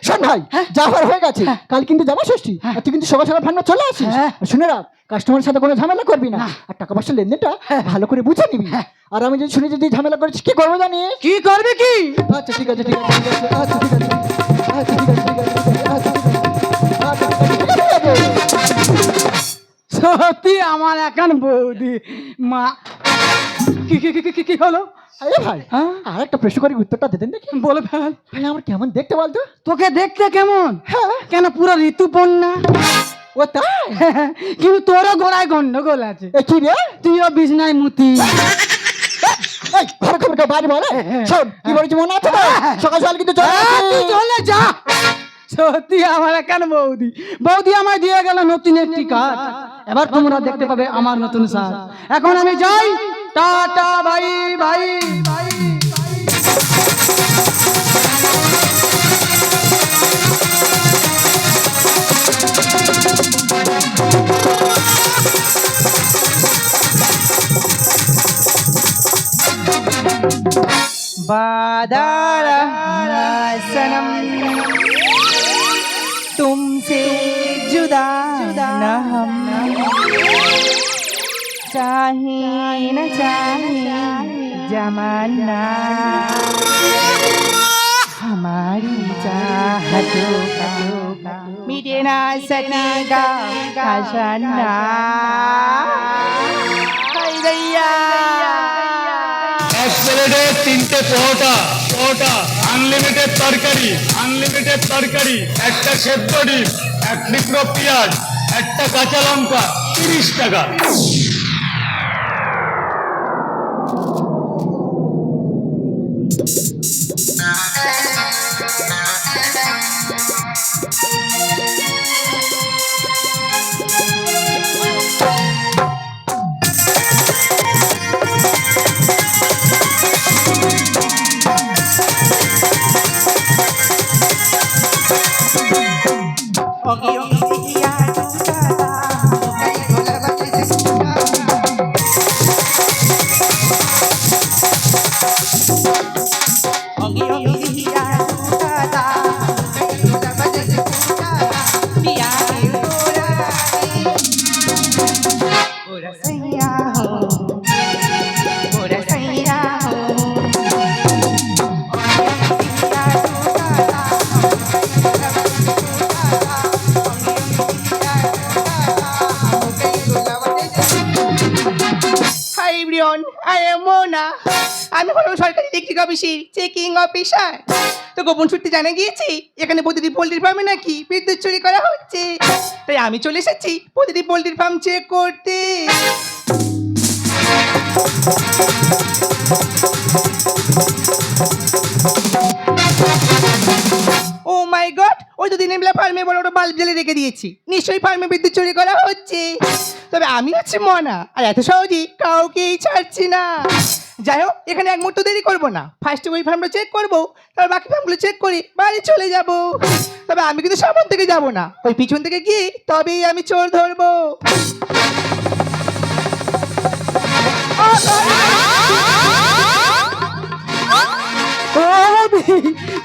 শোন ভাই, যাওয়ার হয়ে গেছে, কাল কিন্তু জামা ষষ্ঠী, আর তুই কিন্তু সবার সবার ভান্ডার চলে আসিস। হ্যাঁ। আর শুনে রাখ, কাস্টমারের সাথে কোনো ঝামেলা করবি না, আর টাকা পয়সা লেনদেনটা ভালো করে বুঝে নিবি। আর আমি যদি শুনে যদি ঝামেলা করেছিস কি করবো জানিস? কি করবি কি? আচ্ছা ঠিক আছে ঠিক আছে ঠিক আছে, আচ্ছা ঠিক আছে, আচ্ছা ঠিক আছে ঠিক আছে, আচ্ছা ঠিক আছে, আচ্ছা ঠিক আছে ঠিক আছে, ঠিক আছে। সত্যি আমার এখন বৌদি মা। কি কি কি কি কি হলো? আরে ভাই, হ্যাঁ? আর একটা প্রশ্ন করে উত্তরটা দিতেন দেখি। বলে ফেল। ভাই আমার কেমন দেখতে বলতো? তোকে দেখতে কেমন? হ্যাঁ। কেন পুরো ঋতুপর্ণা। ও তাই? কিন্তু তোরও গোড়ায় গন্ডগোল আছে। এ কি রে? তুইও বিছনায় মুতি। এই ঘরে খবর কেউ বাইরে বলে? শোন, কি বলেছি মনে আছে তো? সকাল সকাল কিন্তু চলে তুই আসিস। চলে যা। সত্যি আমার কেন বৌদি, বৌদি আমায় দিয়ে গেল নতুন একটি কাজ। এবার তোমরা দেখতে পাবে আমার নতুন সাজ। এখন আমি যাই, টাটা বাই বাই বাই। बादल सनम तुमसे ना हम चाहे न चाहे जमाना हमारी चाहतों का मिटे ना सकेगा खजाना। हाय दैया এক প্লেটে 3টে পরোটা আনলিমিটেড তরকারি একটা সেদ্ধ ডিম 1 টুকরো পেঁয়াজ একটা কাঁচা লঙ্কা 30 টাকা। Hi everyone, I am Mona. আমি হলো সরকারি ইলেকট্রিক অফিসের চেকিং অফিসার। তো গোপন সূত্রে জানা গিয়েছে এখানে প্রতিটি পোল্ট্রি ফার্মে নাকি বিদ্যুৎ চুরি করা হচ্ছে, তাই আমি চলে এসেছি প্রতিটি পোল্ট্রি ফার্ম চেক করতে। ও মাই গড, ওই তো দিনের বেলা ফার্মে বড় বড় বাল্ব জ্বেলে রেখে দিয়েছি, নিশ্চয়ই ফার্মে বিদ্যুৎ চুরি করা হচ্ছে। তবে আমি হচ্ছে মনা, আর এত সহজেই কাউকেই ছাড়ছি না। যাই হোক, এখানে এক মুহূর্ত দেরি করবো না, ফার্স্টে ওই ফার্মটা চেক করবো, তারপর বাকি ফার্মগুলো চেক করে বাড়ি চলে যাব। তবে আমি কিন্তু সামন থেকে যাব না, ওই পিছন থেকে গিয়ে তবেই আমি চোর ধরবো।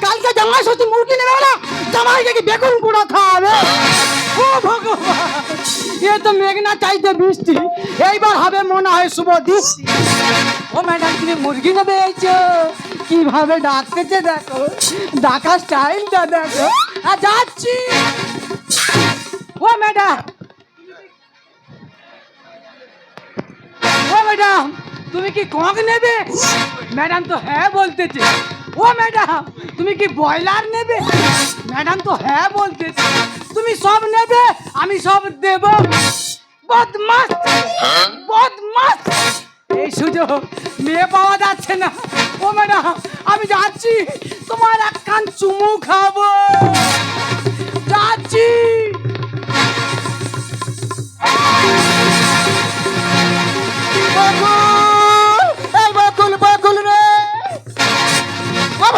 কালকে জামাই ষষ্ঠী মুরগি নেবে না, জামাইকে কি বেগুন পোড়া খাওয়াবে? ও ভগবান, এ তো মেঘনা চাইতে বৃষ্টি, এইবার হবে মনে হয় শুভ দৃষ্টি। ও ম্যাডাম, তুমি মুরগি নেবে এইছো, কিভাবে ডাকতেছে দেখো, ডাকা স্টাইলটা দেখো। যাচ্ছি। ও ম্যাডাম, তুমি কি কক নেবে? ম্যাডাম তো হ্যাঁ বলতেছে। ও ম্যাডাম, তুমি কি ব্রয়লার নেবে? ম্যাডাম তো হ্যাঁ বলতেছে। তুমি সব নেবে, আমি সব দেব। বদমাস বদমাস, এই সুযোগ মেয়ে পাওয়া যাচ্ছে না। ও ম্যাডাম, আমি যাচ্ছি, তোমার একখান চুমু খাবো। যাচ্ছি।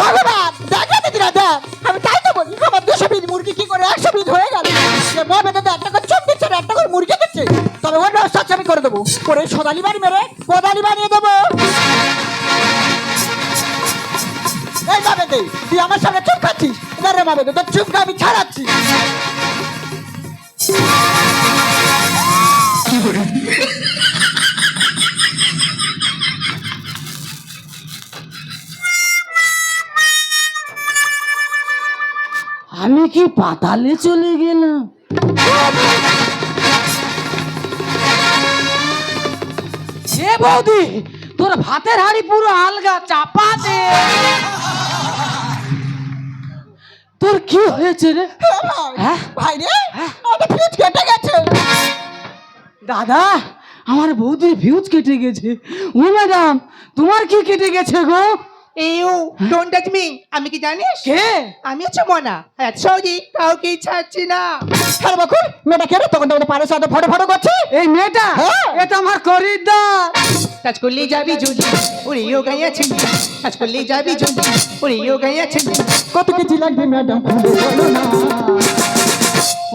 ভগবান, দেখা দিদিরা দেখ, আমি তাই তো বলি আমার 200 পিস মুরগি কি করে 100 পিস হয়ে গেল। সে মা বেঁধে একটা করে চোখ দিচ্ছে, একটা করে মুরগি দিচ্ছে। তবে ওর ব্যবস্থা আমি করে দেবো, করে সোদালি বাড়ি মেরে কোদালি বানিয়ে দেবো। এই মা বেঁধে, তুই আমার সামনে চুপ খাচ্ছিস? না রে মা বেঁধে, তোর চুপকে আমি ছাড়াচ্ছি। আমি কি পাতালে চলে গেলাম? এ বৌদি, তোর ভাতের হাড়ি পুরো আলগা, চাপা দে। তোর কি হয়েছে রে? হ্যাঁ ভাই রে, আমার ফিউজ কেটে গেছে। দাদা, আমার বৌদির ফিউজ কেটে গেছে। ও ম্যাডাম, তোমার কি কেটে গেছে গো? You don't touch me. আমি কি জানিস? কে? আমি হচ্ছে মনা, এত সহজেই কাউকেই ছাড়ছি না। হ্যাঁ বকুল, মেয়েটা কে রে? তখন তো পাড়ের সাথে ফটো ফটো করছে। এই মেয়েটা? হ্যাঁ। এটা আমার খরিদ্দার। টাচ করলেই যাবি যদি, ওরে ইও গাইয়া ছেলে। টাচ করলেই যাবি যদি, ওরে ইও গাইয়া ছেলে। কত কেজি লাগবে ম্যাডাম? বলো না।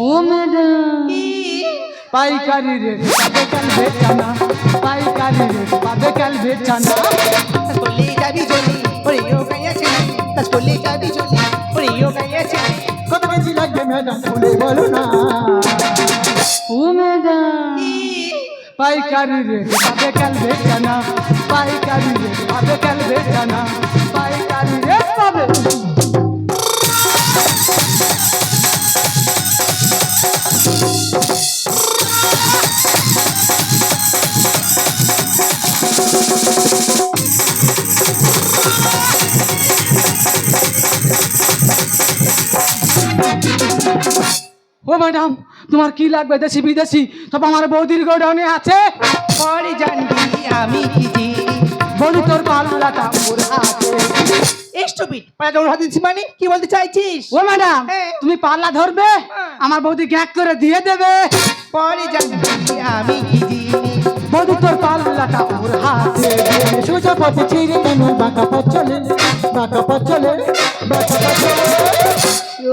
ও ম্যাডাম, পাইকারি রেট পাবে কাল বেচানা, পাইকারি রেট পাবে কাল বেচানা। টাচ করলেই যাবি যদি, ওরে ইও গাইয়া ছেলে। টাচ করলেই যাবি যদি, ওরে ইও গাইয়া ছেলে। কত কেজি লাগবে ম্যাডাম? বলো না। ও পাইকারি রেট পাবে কাল বেচানা, পাইকারি রেট পাবে কাল বেচানা, পাইকারি রেট পাবে। ও ম্যাডাম, তোমার কি লাগবে দেশি বিদেশি? সব আমার বৌদির গোডাউনে আছে। পরে জানবি আমি কি জি বলি তোর পাল্লাটা ওর হাতে। স্টুপিড পাল্লাটা ওর হাতে দিচ্ছি মানে কি বলতে চাইছিস? ও ম্যাডাম, হ্যাঁ। তুমি পাল্লা ধরবে, আমার বৌদি গ্যাক করে দিয়ে দেবে। পরে জানবি আমি কি জি বৌদি তোর পাল্লাটা ওর হাতে। সোজা পথে ছিঁড়ে কেন বাঁকা পথ চলে, বাঁকা পথ চলে, বাঁকা পথ চলে।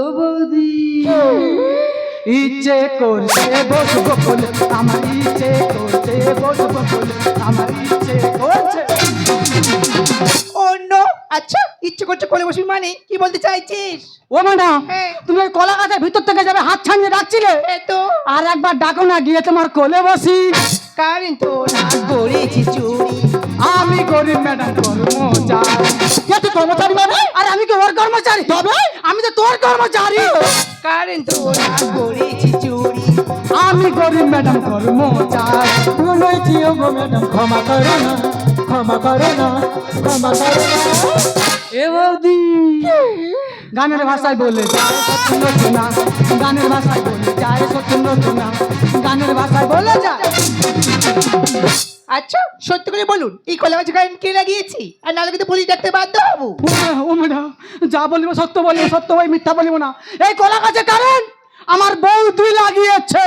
ও বৌদি ইচ্ছে করছে বসবো বলে, আমার ইচ্ছে করছে বসবো বলে, আমার ইচ্ছে করছে। অন্য আচ্ছা ইচ্ছে করছে কোলে বসবি মানে কি বলতে চাইছিস? ও ম্যাডাম, হ্যাঁ। তুমি ওই কলা গাছের ভিতর থেকে যাবে হাত ছাড়িয়ে ডাকছিলে, এ তো আর একবার ডাকো না গিয়ে তোমার কোলে বসি। কারণ তো না করেছি চুরি। আমি গরিব ম্যাডাম কর্মচারী। কে তুই কর্মচারী মানে? আরে আমি কি ওর কর্মচারী? তবে আমি তো তোর কর্মচারী। কারণ তো না করেছি চুরি। আমি গরিব ম্যাডাম কর্মচারী। বলেছি ও গো ম্যাডাম ক্ষমা করো না, ক্ষমা করো না, ক্ষমা করো না। এ বৌদি গানের ভাষায় বলে যায় সত্যি রচনা, গানের ভাষায় বলে যায় সত্যি রচনা, গানের ভাষায় বলে যায়। আচ্ছা সত্যি করে বলুন এই কলা গাছ গান কে লাগিয়েছি? আর নাহলে কিন্তু পুলিশ ডাকতে বাধ্য হবো। ও ম্যাডাম, যা বলিব সত্য বলিব, সত্য বই মিথ্যা বলিব না। এই কলা গাছের কারণ আমার বৌদি লাগিয়েছে।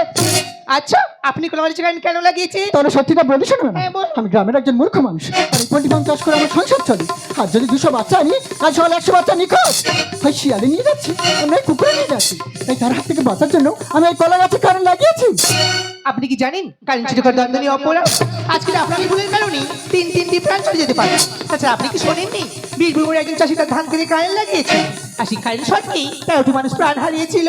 আচ্ছা আপনি কলা গাছ গান কেন লাগিয়েছে? তাহলে সত্যিটা বলিস না হ্যাঁ, বল। আমি গ্রামের একজন মূর্খ মানুষ, আর এই পোল্ট্রি ফার্ম চাষ করে আমার সংসার চলে। আর যদি 200 বাচ্চা আনি, কাল সকালে 100 বাচ্চা নিখোঁজ হয়, শিয়ালে নিয়ে যাচ্ছি, আমরা কুকুরে নিয়ে যাচ্ছি। তাই তার হাত থেকে বাঁচার জন্য আমি এই কলা গাছের কারণ লাগিয়েছি। আপনি কি জানেন কারেন্ট চিরকার দণ্ডনীয় অপরাধ? আজকে আপনার এই ভুলের কারণে তিনটি প্রাণ চলে যেতে পারে। আচ্ছা আপনি কি শোনেননি বীরভূমের একজন চাষি তার ধান থেকে কারেন্ট লাগিয়েছে, আর সেই কারেন্ট শর্টে 13টি মানুষ প্রাণ হারিয়েছিল।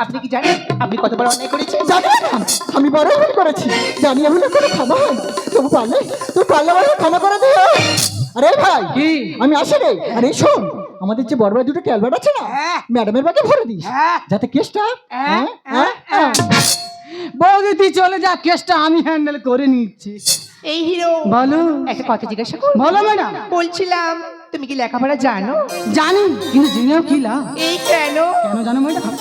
আপনি কি জানেন আপনি কত বড় অন্যায় করেছেন? জানি না, আমি বড় ভুল করেছি, জানি এমন কোনো ক্ষমা হয় না। তবু পারলে তুই পারলে আমাকে ক্ষমা করে দিও। আরে ভাই কি আমি আসি রে। আরে শোন, আমাদের যে বড় বড় দুটো ক্যালভার্ট আছে না, ম্যাডামের বাগে ভরে দিস, যাতে কেসটা বৌদি তুই চলে যা, কেসটা আমি হ্যান্ডেল করে নিচ্ছি। এই হিরো বলো। একটা কথা জিজ্ঞাসা করব? বলো ম্যাডাম। বলছিলাম তুমি কি লেখাপড়া জানো? জানি, কিন্তু জেনেও কি লাভ? এই কেন? কেন জানো ম্যাডাম?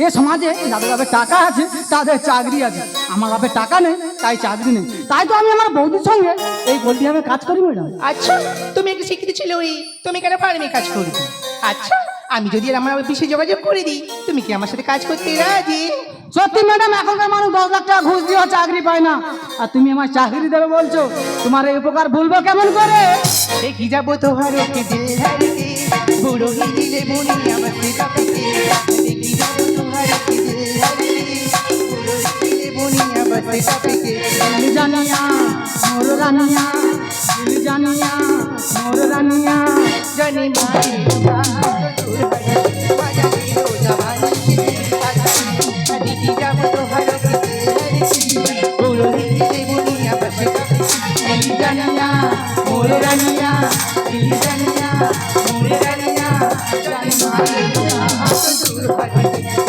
এ সমাজে যাদের বাপের টাকা আছে তাদের চাকরি আছে, আমার বাপের টাকা নেই তাই চাকরি নেই। তাই তো আমি আমার বৌদির সঙ্গে এই পোল্ট্রি ফার্মে কাজ করি ম্যাডাম। আচ্ছা তুমি একটু শিক্ষিত ছিল তুমি কেন ফার্মে কাজ করবে? আচ্ছা আমি যদি আর আমার অফিসে যোগাযোগ করে দিই তুমি কি আমার সাথে কাজ করতে রাজি? সত্যি ম্যাডাম, এখনকার মানুষ 10 লাখ টাকা ঘুষ দিয়েও চাকরি পায় না, আর তুমি আমার চাকরি দেবে বলছো? তোমার এই উপকার ভুলবো কেমন করে? দেখি যাবো তোমার ওকে দিল হারিতে বুড়ো দিলে বুড়ি আমার পিতা পেতে। দেখি যাবো তোমার ওকে দিল হারিতে বুড়ো দিলে বুড়ি আমার পিতা পেতে। দিল জানিয়া মোর রানিয়া, দিল জানিয়া মোর রানিয়া, জানি মারি দূর বাজারে রোজা বানিয়ে দেখি যাবো তোমার ওকে দিল হারিতে বুড়ো দিলে বুড়ি আমার পিতা পেতে। দিল জানিয়া মোর রানিয়া, দিল জানিয়া মোর রানিয়া, জানি মারি দূর বাজারে